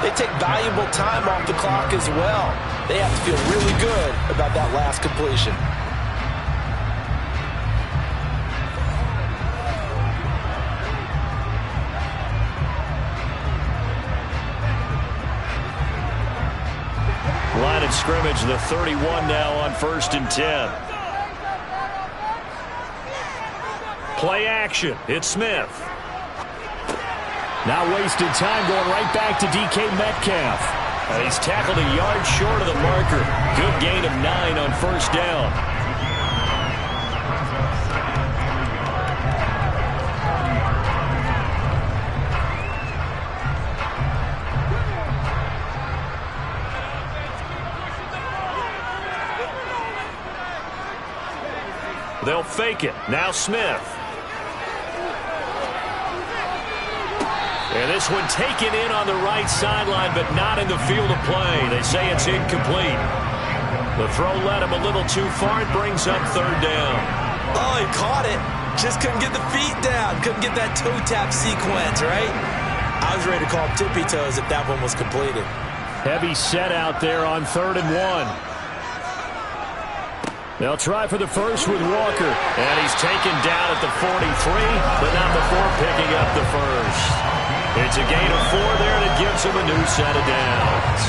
they take valuable time off the clock as well. They have to feel really good about that last completion. Line of scrimmage, the 31 now on 1st and 10. Play action. It's Smith. Not wasting time, going right back to DK Metcalf. And he's tackled a yard short of the marker. Good gain of 9 on first down. They'll fake it. Now Smith. And this one taken in on the right sideline, but not in the field of play. They say it's incomplete. The throw led him a little too far. It brings up third down. Oh, he caught it. Just couldn't get the feet down. Couldn't get that toe tap sequence, right? I was ready to call tippy toes if that one was completed. Heavy set out there on 3rd and 1. They'll try for the first with Walker. And he's taken down at the 43, but not before picking up the first. It's a gain of 4 there, and it gives him a new set of downs.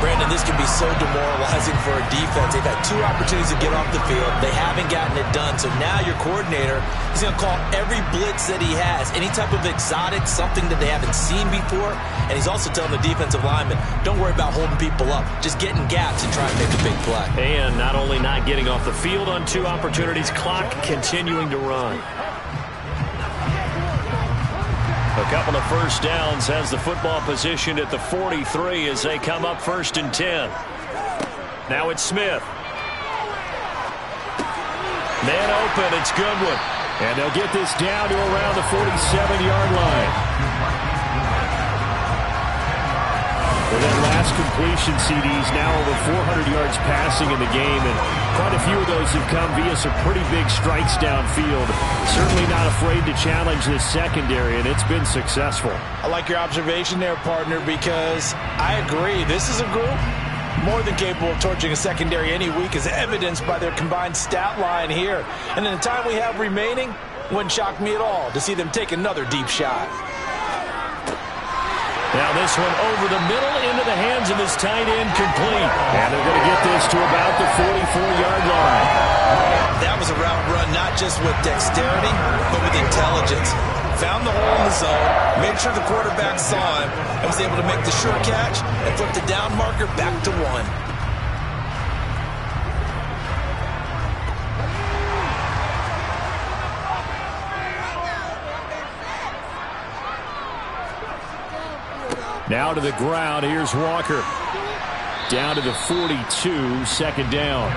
Brandon, this can be so demoralizing for a defense. They've had 2 opportunities to get off the field. They haven't gotten it done. So now your coordinator is going to call every blitz that he has, any type of exotic, something that they haven't seen before. And he's also telling the defensive lineman, don't worry about holding people up. Just get in gaps and try and make a big play. And not only not getting off the field on 2 opportunities, clock continuing to run. A couple of first downs has the football positioned at the 43 as they come up 1st and 10. Now it's Smith. Man open, it's Goodwin. And they'll get this down to around the 47-yard line. With that last completion, CDs now over 400 yards passing in the game, and quite a few of those have come via some pretty big strikes downfield. Certainly not afraid to challenge this secondary, and it's been successful. I like your observation there, partner, because I agree. This is a group more than capable of torching a secondary any week, as evidenced by their combined stat line here. And in the time we have remaining, wouldn't shock me at all to see them take another deep shot. Now this one over the middle into the hands of his tight end, complete. And they're going to get this to about the 44-yard line. That was a route run not just with dexterity, but with intelligence. Found the hole in the zone, made sure the quarterback saw him, and was able to make the short catch and flip the down marker back to 1. Now to the ground. Here's Walker. Down to the 42, 2nd down.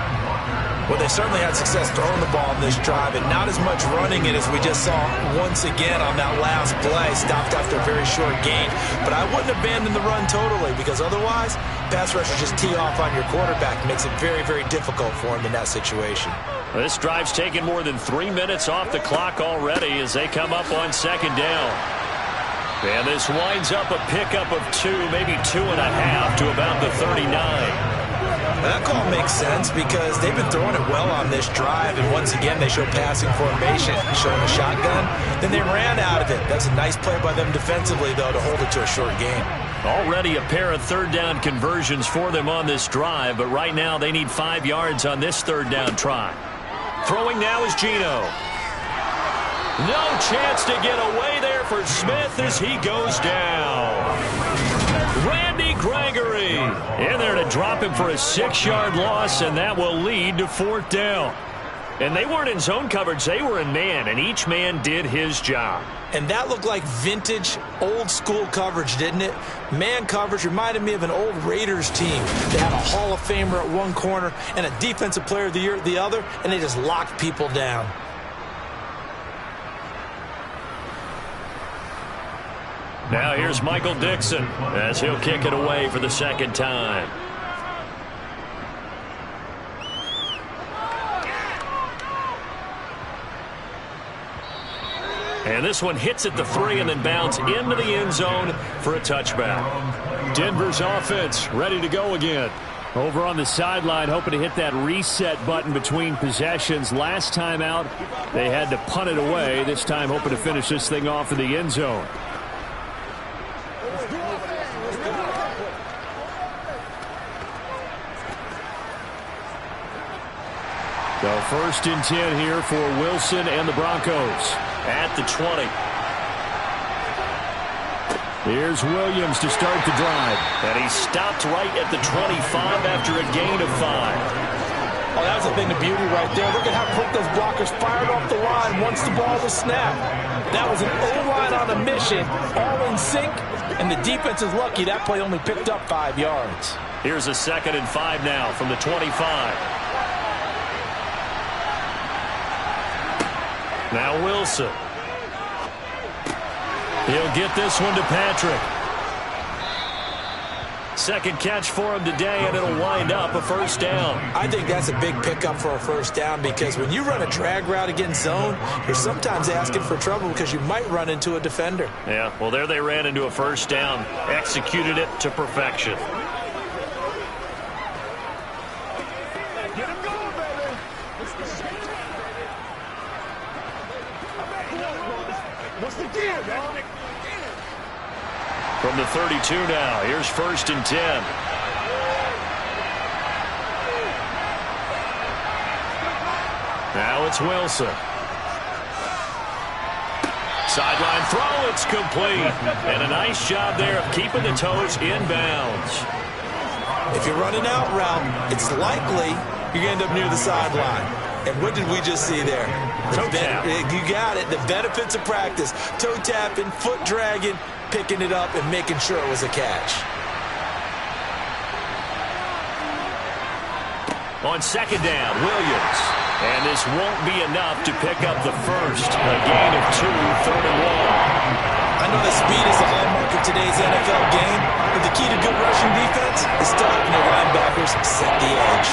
Well, they certainly had success throwing the ball in this drive, and not as much running it as we just saw once again on that last play. Stopped after a very short gain. But I wouldn't abandon the run totally, because otherwise, pass rushers just tee off on your quarterback. Makes it very, very difficult for him in that situation. Well, this drive's taken more than 3 minutes off the clock already as they come up on 2nd down. And this winds up a pickup of 2, maybe 2.5 to about the 39. That call makes sense because they've been throwing it well on this drive, and once again they show passing formation, showing a shotgun. Then they ran out of it. That's a nice play by them defensively, though, to hold it to a short gain. Already a pair of 3rd down conversions for them on this drive, but right now they need 5 yards on this 3rd down try. Throwing now is Geno. No chance to get away there for Smith as he goes down. Randy Gregory in there to drop him for a 6-yard loss, and that will lead to 4th down. And they weren't in zone coverage, they were in man, and each man did his job. And that looked like vintage, old-school coverage, didn't it? Man coverage reminded me of an old Raiders team. They had a Hall of Famer at one corner and a Defensive Player of the Year at the other, and they just locked people down. Now here's Michael Dixon as he'll kick it away for the 2nd time. And this one hits at the 3 and then bounds into the end zone for a touchback. Denver's offense ready to go again. Over on the sideline, hoping to hit that reset button between possessions. Last time out, they had to punt it away. This time, hoping to finish this thing off in the end zone. So 1st and 10 here for Wilson and the Broncos at the 20. Here's Williams to start the drive. And he stopped right at the 25 after a gain of 5. Oh, that was a thing of beauty right there. Look at how quick those blockers fired off the line once the ball was snapped. That was an O-line on a mission, all in sync, and the defense is lucky that play only picked up 5 yards. Here's a 2nd and 5 now from the 25. Now Wilson. He'll get this one to Patrick. Second catch for him today, and it'll wind up a first down. I think that's a big pickup for a first down because when you run a drag route against zone, you're sometimes asking for trouble because you might run into a defender. Yeah, well, there they ran into a first down. Executed it to perfection. Get him going, baby. What's the deal, man? From the 32 now, here's 1st and 10. Now it's Wilson. Sideline throw, it's complete. And a nice job there of keeping the toes in bounds. If you're running out route, it's likely you're going to end up near the sideline. And what did we just see there? Toe tap. You got it. The benefits of practice. Toe tapping, foot dragging, picking it up, and making sure it was a catch. On 2nd down, Williams. And this won't be enough to pick up the first. A gain of 2, 3rd and 1. I know that speed is the hallmark of today's NFL game, but the key to good rushing defense is still helping the linebackers set the edge.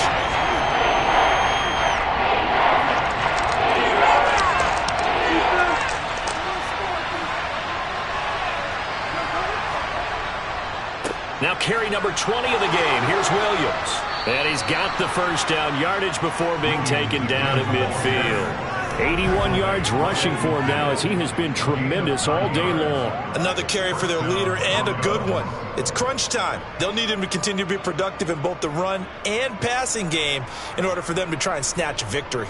Now carry number 20 of the game. Here's Williams. And he's got the first down yardage before being taken down at midfield. 81 yards rushing for him now as he has been tremendous all day long. Another carry for their leader and a good one. It's crunch time. They'll need him to continue to be productive in both the run and passing game in order for them to try and snatch a victory.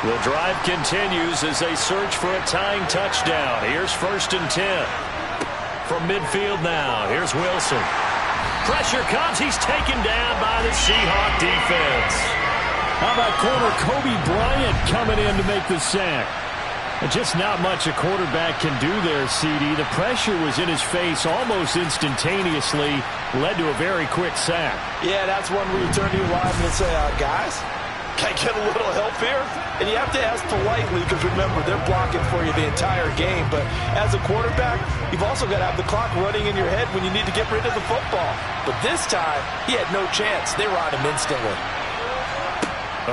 The drive continues as they search for a tying touchdown. Here's 1st and 10. From midfield now, here's Wilson. Pressure comes. He's taken down by the Seahawk defense. How about corner Kobe Bryant coming in to make the sack? And just not much a quarterback can do there, CD. The pressure was in his face almost instantaneously, led to a very quick sack. Yeah, that's one where you turn to your lineman and say, guys, can I get a little help here? And you have to ask politely because, remember, they're blocking for you the entire game. But as a quarterback, you've also got to have the clock running in your head when you need to get rid of the football. But this time, he had no chance. They were on him instantly.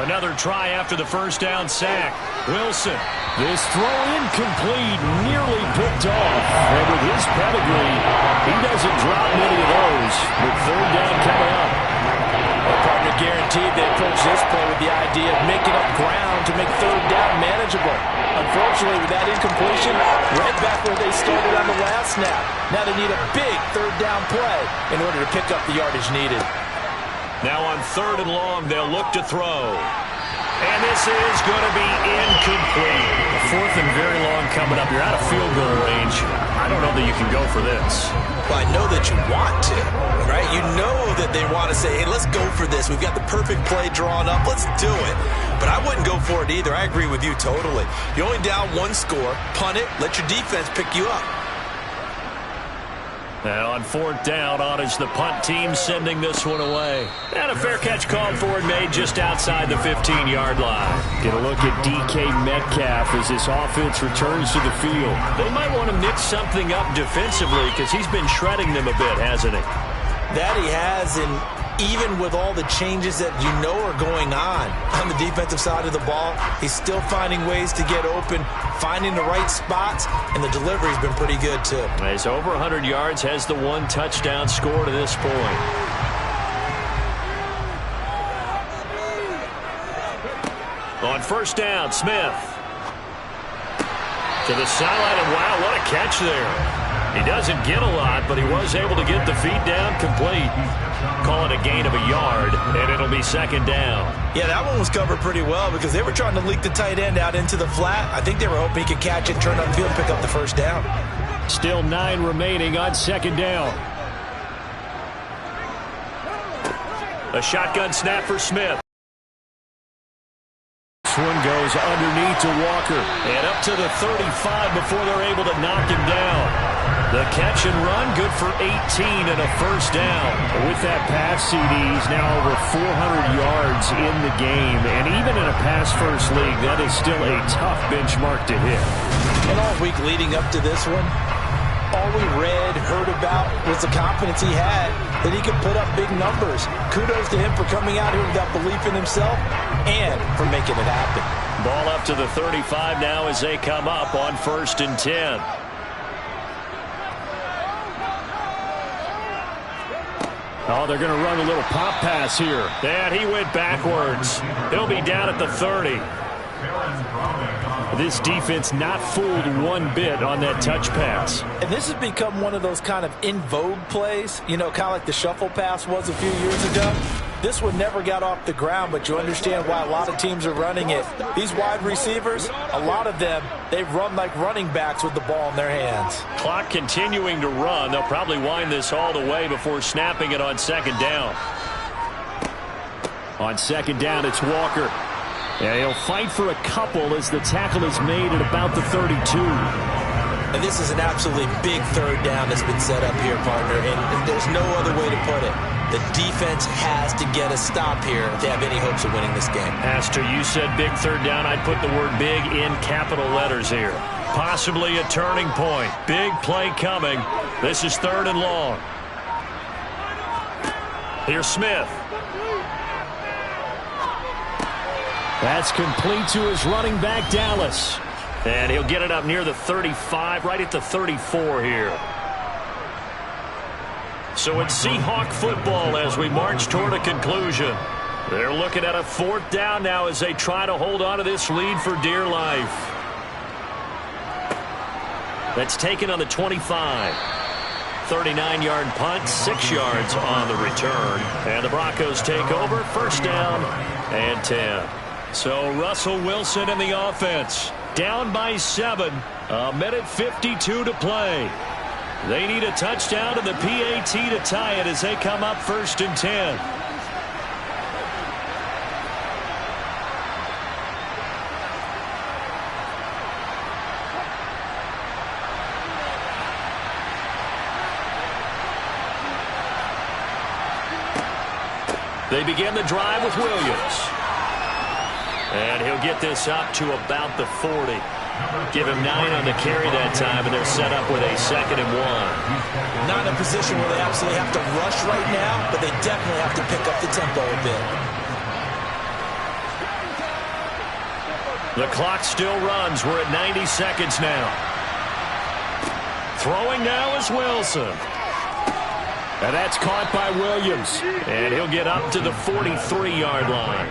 Another try after the first down sack. Wilson. This throw incomplete, nearly picked off. And with his pedigree, he doesn't drop many of those with 3rd down coming up. Our partner guaranteed they approach this play with the idea of making up ground to make 3rd down manageable. Unfortunately, with that incompletion, right back where they started on the last snap. Now they need a big 3rd down play in order to pick up the yardage needed. Now on 3rd and long, they'll look to throw. And this is going to be incomplete. The 4th and very long coming up. You're out of field goal range. I don't know that you can go for this. Well, I know that you want to, right? You know that they want to say, hey, let's go for this. We've got the perfect play drawn up. Let's do it. But I wouldn't go for it either. I agree with you totally. You're only down 1 score. Punt it. Let your defense pick you up. And on 4th down, on is the punt team sending this one away. And a fair catch called for and made just outside the 15-yard line. Get a look at DK Metcalf as this offense returns to the field. They might want to mix something up defensively because he's been shredding them a bit, hasn't he? That he has, and even with all the changes that you know are going on the defensive side of the ball, he's still finding ways to get open, finding the right spots, and the delivery's been pretty good too. He's over 100 yards, has the 1 touchdown score to this point. On 1st down, Smith. To the sideline, and wow, what a catch there. He doesn't get a lot, but he was able to get the feet down complete. Call it a gain of a yard, and it'll be second down. Yeah, that one was covered pretty well because they were trying to leak the tight end out into the flat. I think they were hoping he could catch it, turn upfield, and pick up the first down. Still 9 remaining on second down. A shotgun snap for Smith. This one goes underneath to Walker. And up to the 35 before they're able to knock him down. The catch and run, good for 18 and a first down. With that pass, CD, he's now over 400 yards in the game. And even in a pass-first league, that is still a tough benchmark to hit. And all week leading up to this one, all we read, heard about was the confidence he had that he could put up big numbers. Kudos to him for coming out here with that belief in himself and for making it happen. Ball up to the 35 now as they come up on 1st and 10. Oh, they're going to run a little pop pass here. And he went backwards. He'll be down at the 30. This defense not fooled one bit on that touch pass. And this has become one of those kind of in vogue plays, you know, kind of like the shuffle pass was a few years ago. This one never got off the ground, but you understand why a lot of teams are running it. These wide receivers, a lot of them, they run like running backs with the ball in their hands. Clock continuing to run. They'll probably wind this all the way before snapping it on second down. On second down, it's Walker. Yeah, he'll fight for a couple as the tackle is made at about the 32. And this is an absolutely big third down that's been set up here, partner, and there's no other way to put it. The defense has to get a stop here to have any hopes of winning this game. Pastor, you said big third down. I'd put the word big in capital letters here. Possibly a turning point. Big play coming. This is 3rd and long. Here's Smith. That's complete to his running back, Dallas. And he'll get it up near the 35, right at the 34 here. So it's Seahawk football as we march toward a conclusion. They're looking at a 4th down now as they try to hold on to this lead for dear life. That's taken on the 25. 39-yard punt, 6 yards on the return. And the Broncos take over, 1st down and 10. So Russell Wilson in the offense. Down by 7. 1:52 to play. They need a touchdown and the PAT to tie it as they come up 1st and 10. They begin the drive with Williams. And he'll get this up to about the 40. Give him 9 on the carry that time, and they're set up with a 2nd and 1. Not in a position where they absolutely have to rush right now, but they definitely have to pick up the tempo a bit. The clock still runs. We're at 90 seconds now. Throwing now is Wilson. And that's caught by Williams. And he'll get up to the 43-yard line.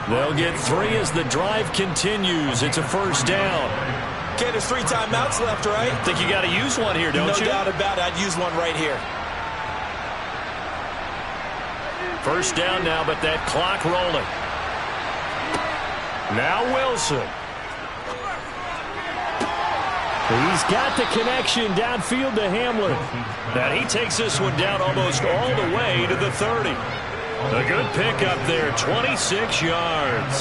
They'll get 3 as the drive continues. It's a 1st down. Okay, there's 3 timeouts left, right? Think you got to use one here, don't you? No doubt about it. I'd use one right here. 1st down now, but that clock rolling. Now Wilson. He's got the connection downfield to Hamlin. And he takes this one down almost all the way to the 30. A good pickup there, 26 yards.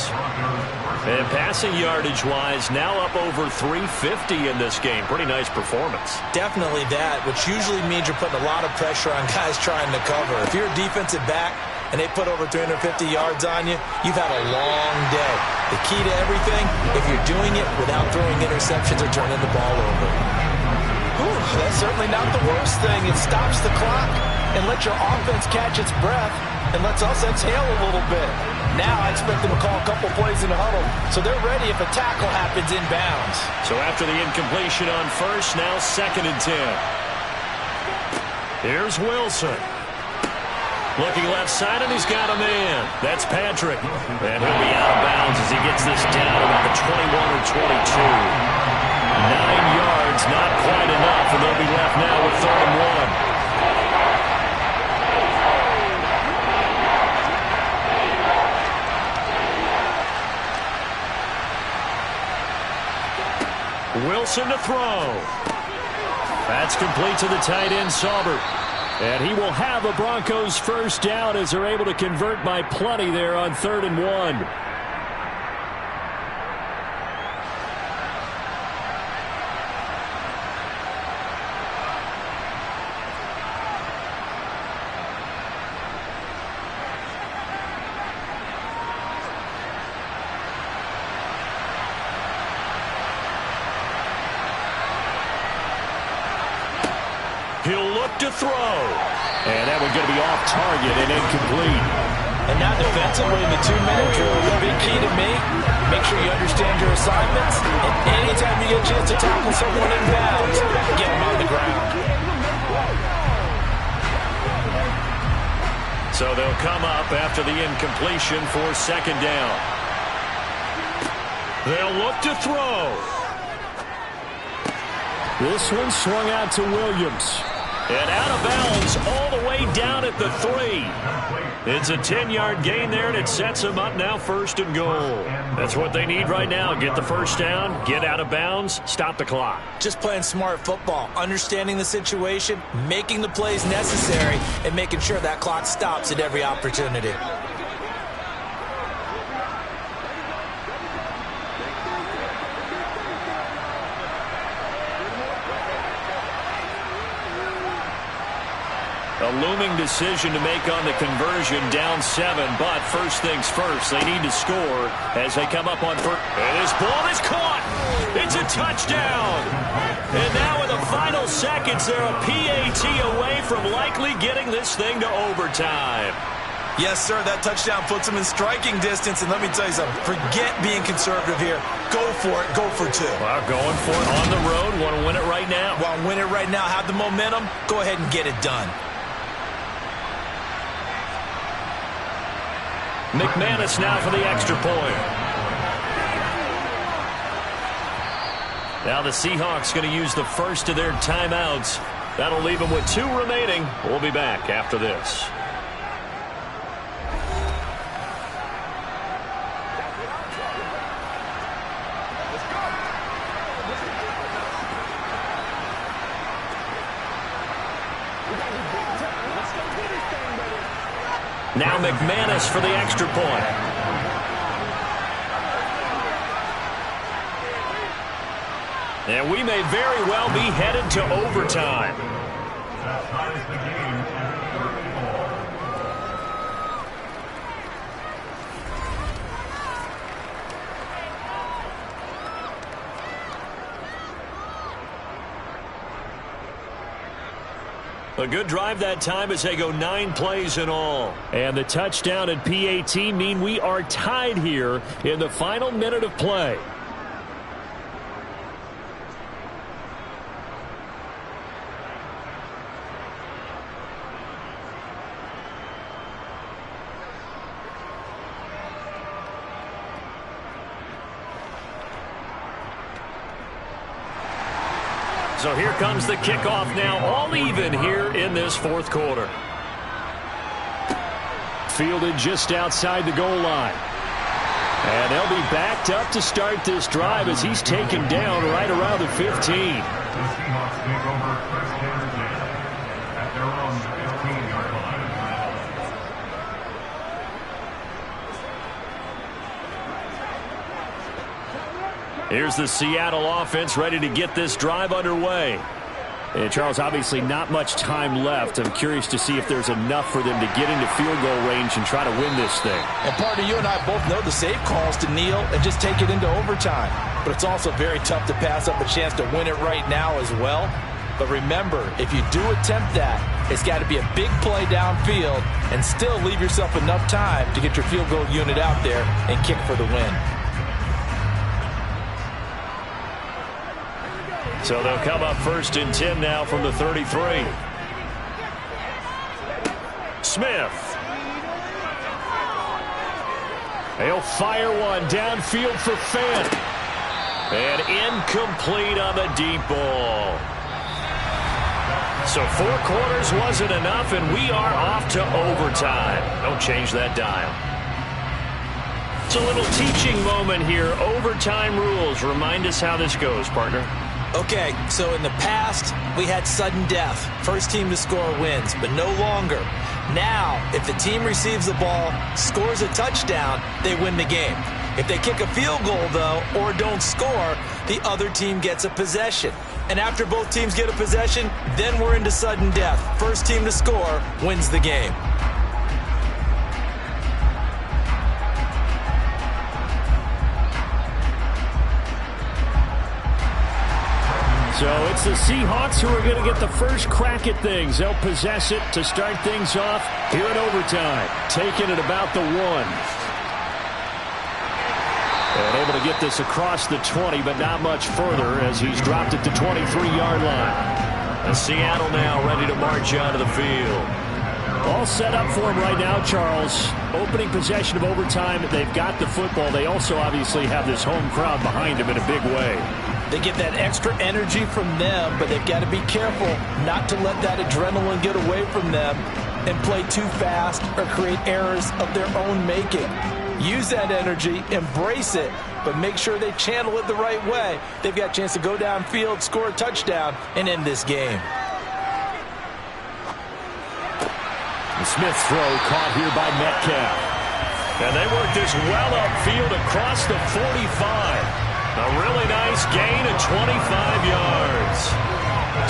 And passing yardage-wise, now up over 350 in this game. Pretty nice performance. Definitely that, which usually means you're putting a lot of pressure on guys trying to cover. If you're a defensive back and they put over 350 yards on you, you've had a long day. The key to everything, if you're doing it without throwing interceptions or turning the ball over. Whew, that's certainly not the worst thing. It stops the clock and lets your offense catch its breath and lets us exhale a little bit. Now I expect them to call a couple plays in the huddle, so they're ready if a tackle happens inbounds. So after the incompletion on 1st, now 2nd and 10. Here's Wilson. Looking left side, and he's got a man. That's Patrick. And he'll be out of bounds as he gets this down about the 21 or 22. 9 yards, not quite enough, and they'll be left now with 3rd and 1. Wilson to throw. That's complete to the tight end, Saubert. And he will have a Broncos first down as they're able to convert by plenty there on 3rd and 1. He'll look to throw. And that one's going to be off target and incomplete. And now defensively in the 2-minute drill, the big key to me, make sure you understand your assignments. And anytime you get a chance to tackle someone in bounds, get them on the ground. So they'll come up after the incompletion for 2nd down. They'll look to throw. This one swung out to Williams. And out of bounds all the way down at the 3. It's a 10-yard gain there, and it sets them up now 1st and goal. That's what they need right now. Get the first down, get out of bounds, stop the clock. Just playing smart football, understanding the situation, making the plays necessary, and making sure that clock stops at every opportunity. A looming decision to make on the conversion, down 7, but first things first, they need to score as they come up on first. And this ball is caught. It's a touchdown. And now in the final seconds, they're a PAT away from likely getting this thing to overtime. Yes, sir, that touchdown puts them in striking distance, and let me tell you something, forget being conservative here. Go for it, go for 2. Well, going for it on the road, want to win it right now? Want to win it right now, have the momentum, go ahead and get it done. McManus now for the extra point. Now the Seahawks going to use the first of their timeouts. That'll leave them with 2 remaining. We'll be back after this. Now McManus for the extra point. And we may very well be headed to overtime. A good drive that time as they go 9 plays in all. And the touchdown and PAT mean we are tied here in the final minute of play. So here comes the kickoff now, all even here in this 4th quarter. Fielded just outside the goal line. And they'll be backed up to start this drive as he's taken down right around the 15. Here's the Seattle offense ready to get this drive underway. And Charles, obviously not much time left. I'm curious to see if there's enough for them to get into field goal range and try to win this thing. And partner, you and I both know the safe calls to kneel and just take it into overtime. But it's also very tough to pass up a chance to win it right now as well. But remember, if you do attempt that, it's got to be a big play downfield and still leave yourself enough time to get your field goal unit out there and kick for the win. So they'll come up 1st and 10 now from the 33. Smith. They'll fire one downfield for Fant. And incomplete on the deep ball. So 4 quarters wasn't enough, and we are off to overtime. Don't change that dial. It's a little teaching moment here. Overtime rules. Remind us how this goes, partner. Okay, so in the past, we had sudden death. First team to score wins, but no longer. Now, if the team receives the ball, scores a touchdown, they win the game. If they kick a field goal, though, or don't score, the other team gets a possession. And after both teams get a possession, then we're into sudden death. First team to score wins the game. So it's the Seahawks who are going to get the first crack at things. They'll possess it to start things off here in overtime. Taking it about the 1. And able to get this across the 20, but not much further as he's dropped it to 23-yard line. And Seattle now ready to march onto the field. All set up for him right now, Charles. Opening possession of overtime. They've got the football. They also obviously have this home crowd behind them in a big way. They get that extra energy from them, but they've got to be careful not to let that adrenaline get away from them and play too fast or create errors of their own making. Use that energy, embrace it, but make sure they channel it the right way. They've got a chance to go downfield, score a touchdown, and end this game. The Smith throw caught here by Metcalf. And they work this well upfield across the 45. A really nice gain of 25 yards.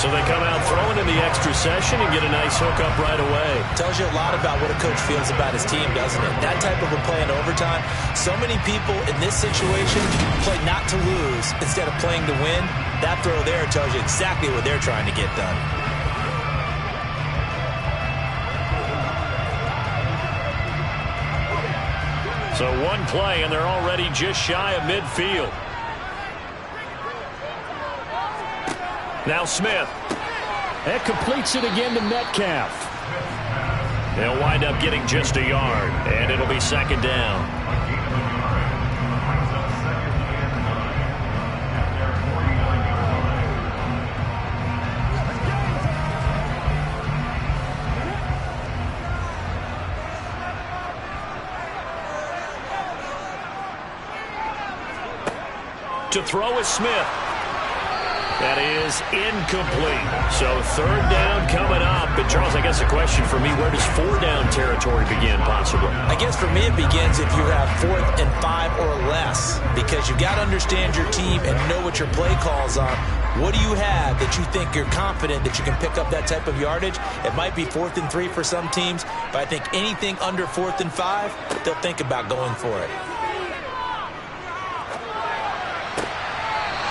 So they come out throwing in the extra session and get a nice hook up right away. Tells you a lot about what a coach feels about his team, doesn't it? That type of a play in overtime. So many people in this situation play not to lose instead of playing to win. That throw there tells you exactly what they're trying to get done. So one play, and they're already just shy of midfield. Now Smith. That completes it again to Metcalf. They'll wind up getting just a yard, and it'll be second down. To throw is Smith. That is incomplete. So third down coming up. And Charles, I guess a question for me, where does 4 down territory begin possibly? I guess for me it begins if you have 4th and 5 or less, because you've got to understand your team and know what your play calls are. What do you have that you think you're confident that you can pick up that type of yardage? It might be 4th and 3 for some teams, but I think anything under 4th and 5, they'll think about going for it.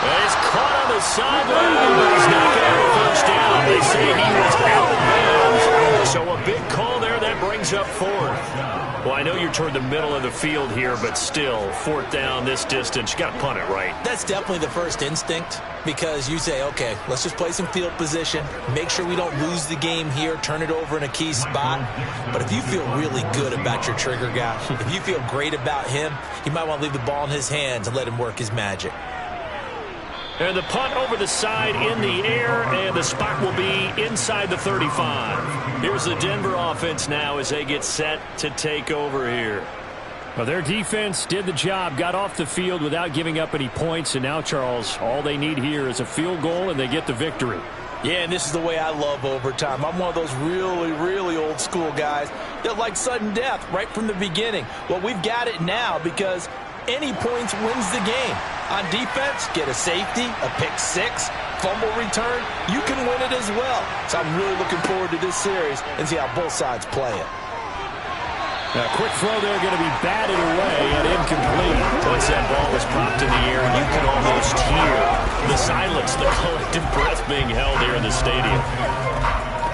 He's caught on the sideline, but he's not going to have a first down. They say he was out of bounds. So a big call there that brings up 4th. Well, I know you're toward the middle of the field here, but still, 4th down this distance, you got to punt it right. That's definitely the first instinct, because you say, okay, let's just play some field position, make sure we don't lose the game here, turn it over in a key spot. But if you feel really good about your trigger guy, if you feel great about him, you might want to leave the ball in his hands and let him work his magic. And the punt over the side in the air, and the spot will be inside the 35. Here's the Denver offense now as they get set to take over here. Well, their defense did the job, got off the field without giving up any points, and now, Charles, all they need here is a field goal, and they get the victory. Yeah, and this is the way I love overtime. I'm one of those really, really old school guys that like sudden death right from the beginning. Well, we've got it now because any points wins the game. On defense, get a safety, a pick 6, fumble return, you can win it as well. So I'm really looking forward to this series and see how both sides play it. A quick throw there going to be batted away and incomplete. Once that ball was popped in the air, you can almost hear the silence, the collective breath being held here in the stadium.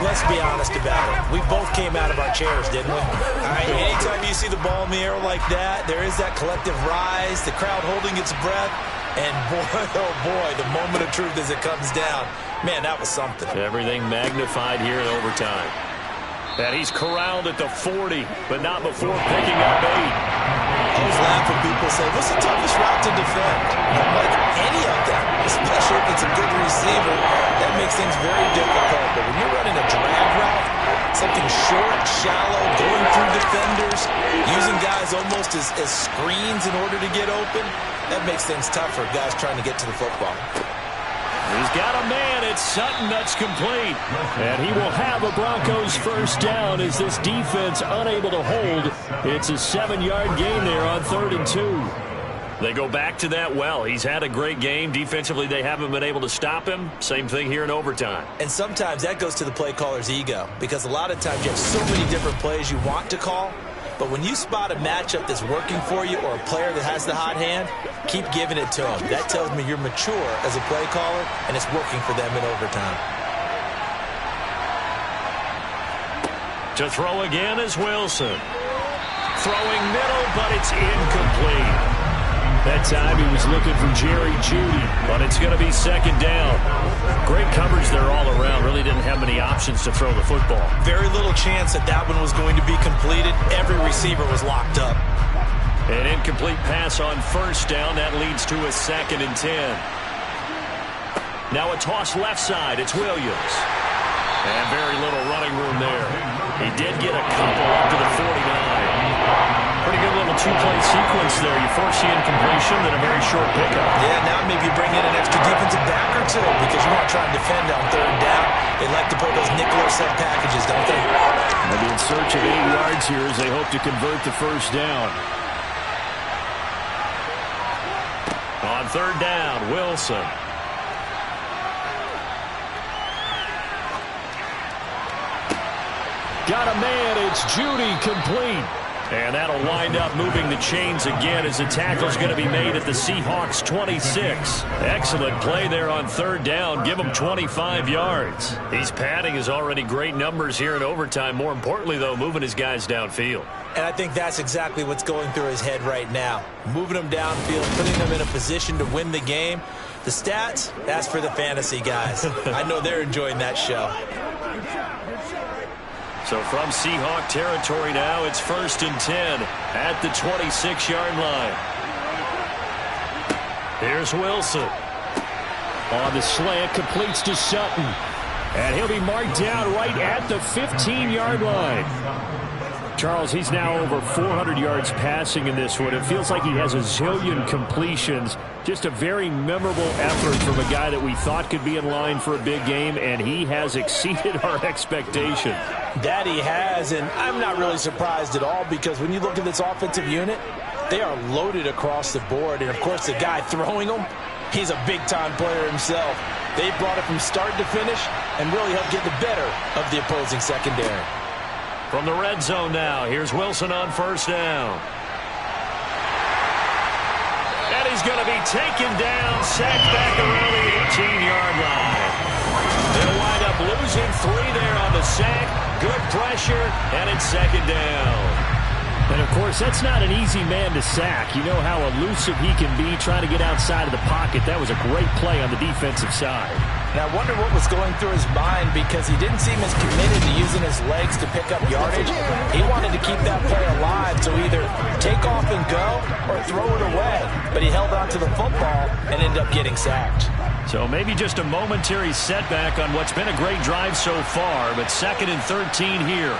Let's be honest about it. We both came out of our chairs, didn't we? All right, anytime you see the ball in the air like that, there is that collective rise, the crowd holding its breath, and boy, oh boy, the moment of truth as it comes down. Man, that was something. Everything magnified here in overtime. And he's corralled at the 40, but not before picking up 8. I always laugh when people say, what's the toughest route to defend? I'm like, any of them, especially if it's a good receiver. That makes things very difficult. But when you're running a drag route, something short, shallow, going through defenders, using guys almost as screens in order to get open, that makes things tough for guys trying to get to the football. He's got a man. It's Sutton. That's complete. And he will have a Broncos first down as this defense unable to hold. It's a 7-yard gain there on 3rd and 2. They go back to that well. He's had a great game. Defensively, they haven't been able to stop him. Same thing here in overtime. And sometimes that goes to the play caller's ego, because a lot of times you have so many different plays you want to call. But when you spot a matchup that's working for you or a player that has the hot hand, keep giving it to them. That tells me you're mature as a play caller, and it's working for them in overtime. To throw again is Wilson. Throwing middle, but it's incomplete. That time he was looking for Jerry Jeudy, but it's going to be 2nd down. Great coverage there all around. Really didn't have many options to throw the football. Very little chance that one was going to be completed. Every receiver was locked up. An incomplete pass on 1st down. That leads to a 2nd and 10. Now a toss left side. It's Williams. And very little running room there. He did get a couple up to the 49. Pretty good little 2-play sequence there. You force the incompletion, then a very short pickup. Yeah, now maybe you bring in an extra defensive back or two, because you want to try and defend on 3rd down. They like to play those nickel or sub packages, don't they? They'll be in search of 8 yards here as they hope to convert the 1st down. On 3rd down, Wilson. Got a man. It's Jeudy, complete. And that'll wind up moving the chains again as the tackle's going to be made at the Seahawks 26. Excellent play there on 3rd down. Give him 25 yards. He's padding his already great numbers here in overtime. More importantly, though, moving his guys downfield. And I think that's exactly what's going through his head right now. Moving them downfield, putting them in a position to win the game. The stats, that's for the fantasy guys. I know they're enjoying that show. So from Seahawk territory now, it's 1st and 10 at the 26-yard line. Here's Wilson. On the slant, completes to Sutton. And he'll be marked down right at the 15-yard line. Charles, he's now over 400 yards passing in this one. It feels like he has a zillion completions. Just a very memorable effort from a guy that we thought could be in line for a big game, and he has exceeded our expectation. That he has, and I'm not really surprised at all, because when you look at this offensive unit, they are loaded across the board. And, of course, the guy throwing them, he's a big-time player himself. They brought it from start to finish and really helped get the better of the opposing secondary. From the red zone now, here's Wilson on 1st down. And he's going to be taken down, sacked back around the 18-yard line. They'll wind up losing 3 there on the sack. Good pressure, and it's 2nd down. And, of course, that's not an easy man to sack. You know how elusive he can be trying to get outside of the pocket. That was a great play on the defensive side. And I wonder what was going through his mind, because he didn't seem as committed to using his legs to pick up yardage. He wanted to keep that play alive, so either take off and go or throw it away. But he held on to the football and ended up getting sacked. So maybe just a momentary setback on what's been a great drive so far, but 2nd and 13 here.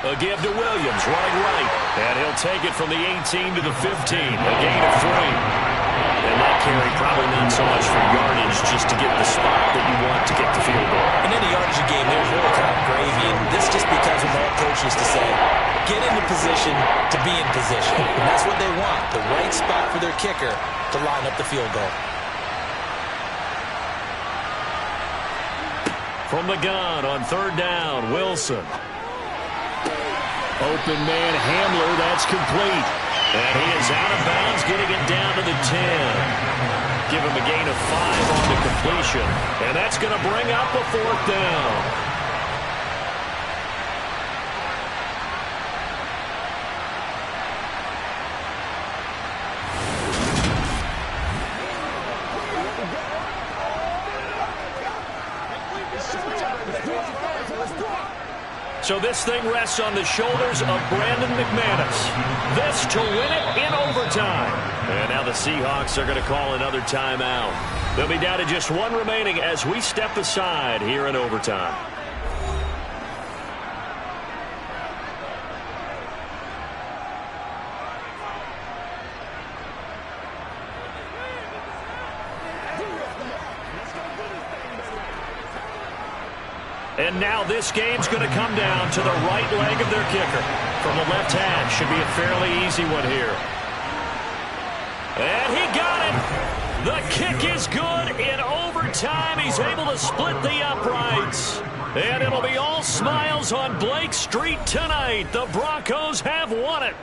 A give to Williams, running right. And he'll take it from the 18 to the 15. A gain of 3. And that carry probably not so much for yardage, just to get the spot that you want to get the field goal. In any yardage game, there's really kind of gravy. And this just becomes what the head coach used to say. Get into position to be in position. And that's what they want, the right spot for their kicker to line up the field goal. From the gun on 3rd down, Wilson. Open man Hamler, that's complete. And he is out of bounds, getting it down to the 10. Give him a gain of 5 on the completion. And that's going to bring up a 4th down. So this thing rests on the shoulders of Brandon McManus. This to win it in overtime. And now the Seahawks are going to call another timeout. They'll be down to just one remaining as we step aside here in overtime. And now this game's going to come down to the right leg of their kicker. From the left hand, should be a fairly easy one here. And he got it. The kick is good in overtime. He's able to split the uprights. And it'll be all smiles on Blake Street tonight. The Broncos have won it.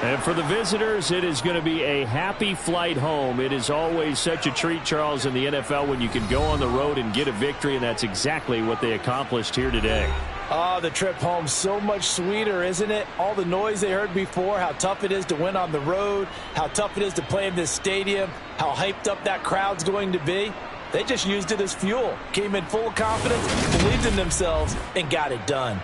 And for the visitors, it is going to be a happy flight home. It is always such a treat, Charles, in the NFL when you can go on the road and get a victory, and that's exactly what they accomplished here today. Oh, the trip home so much sweeter, isn't it? All the noise they heard before, how tough it is to win on the road, how tough it is to play in this stadium, how hyped up that crowd's going to be. They just used it as fuel, came in full of confidence, believed in themselves, and got it done.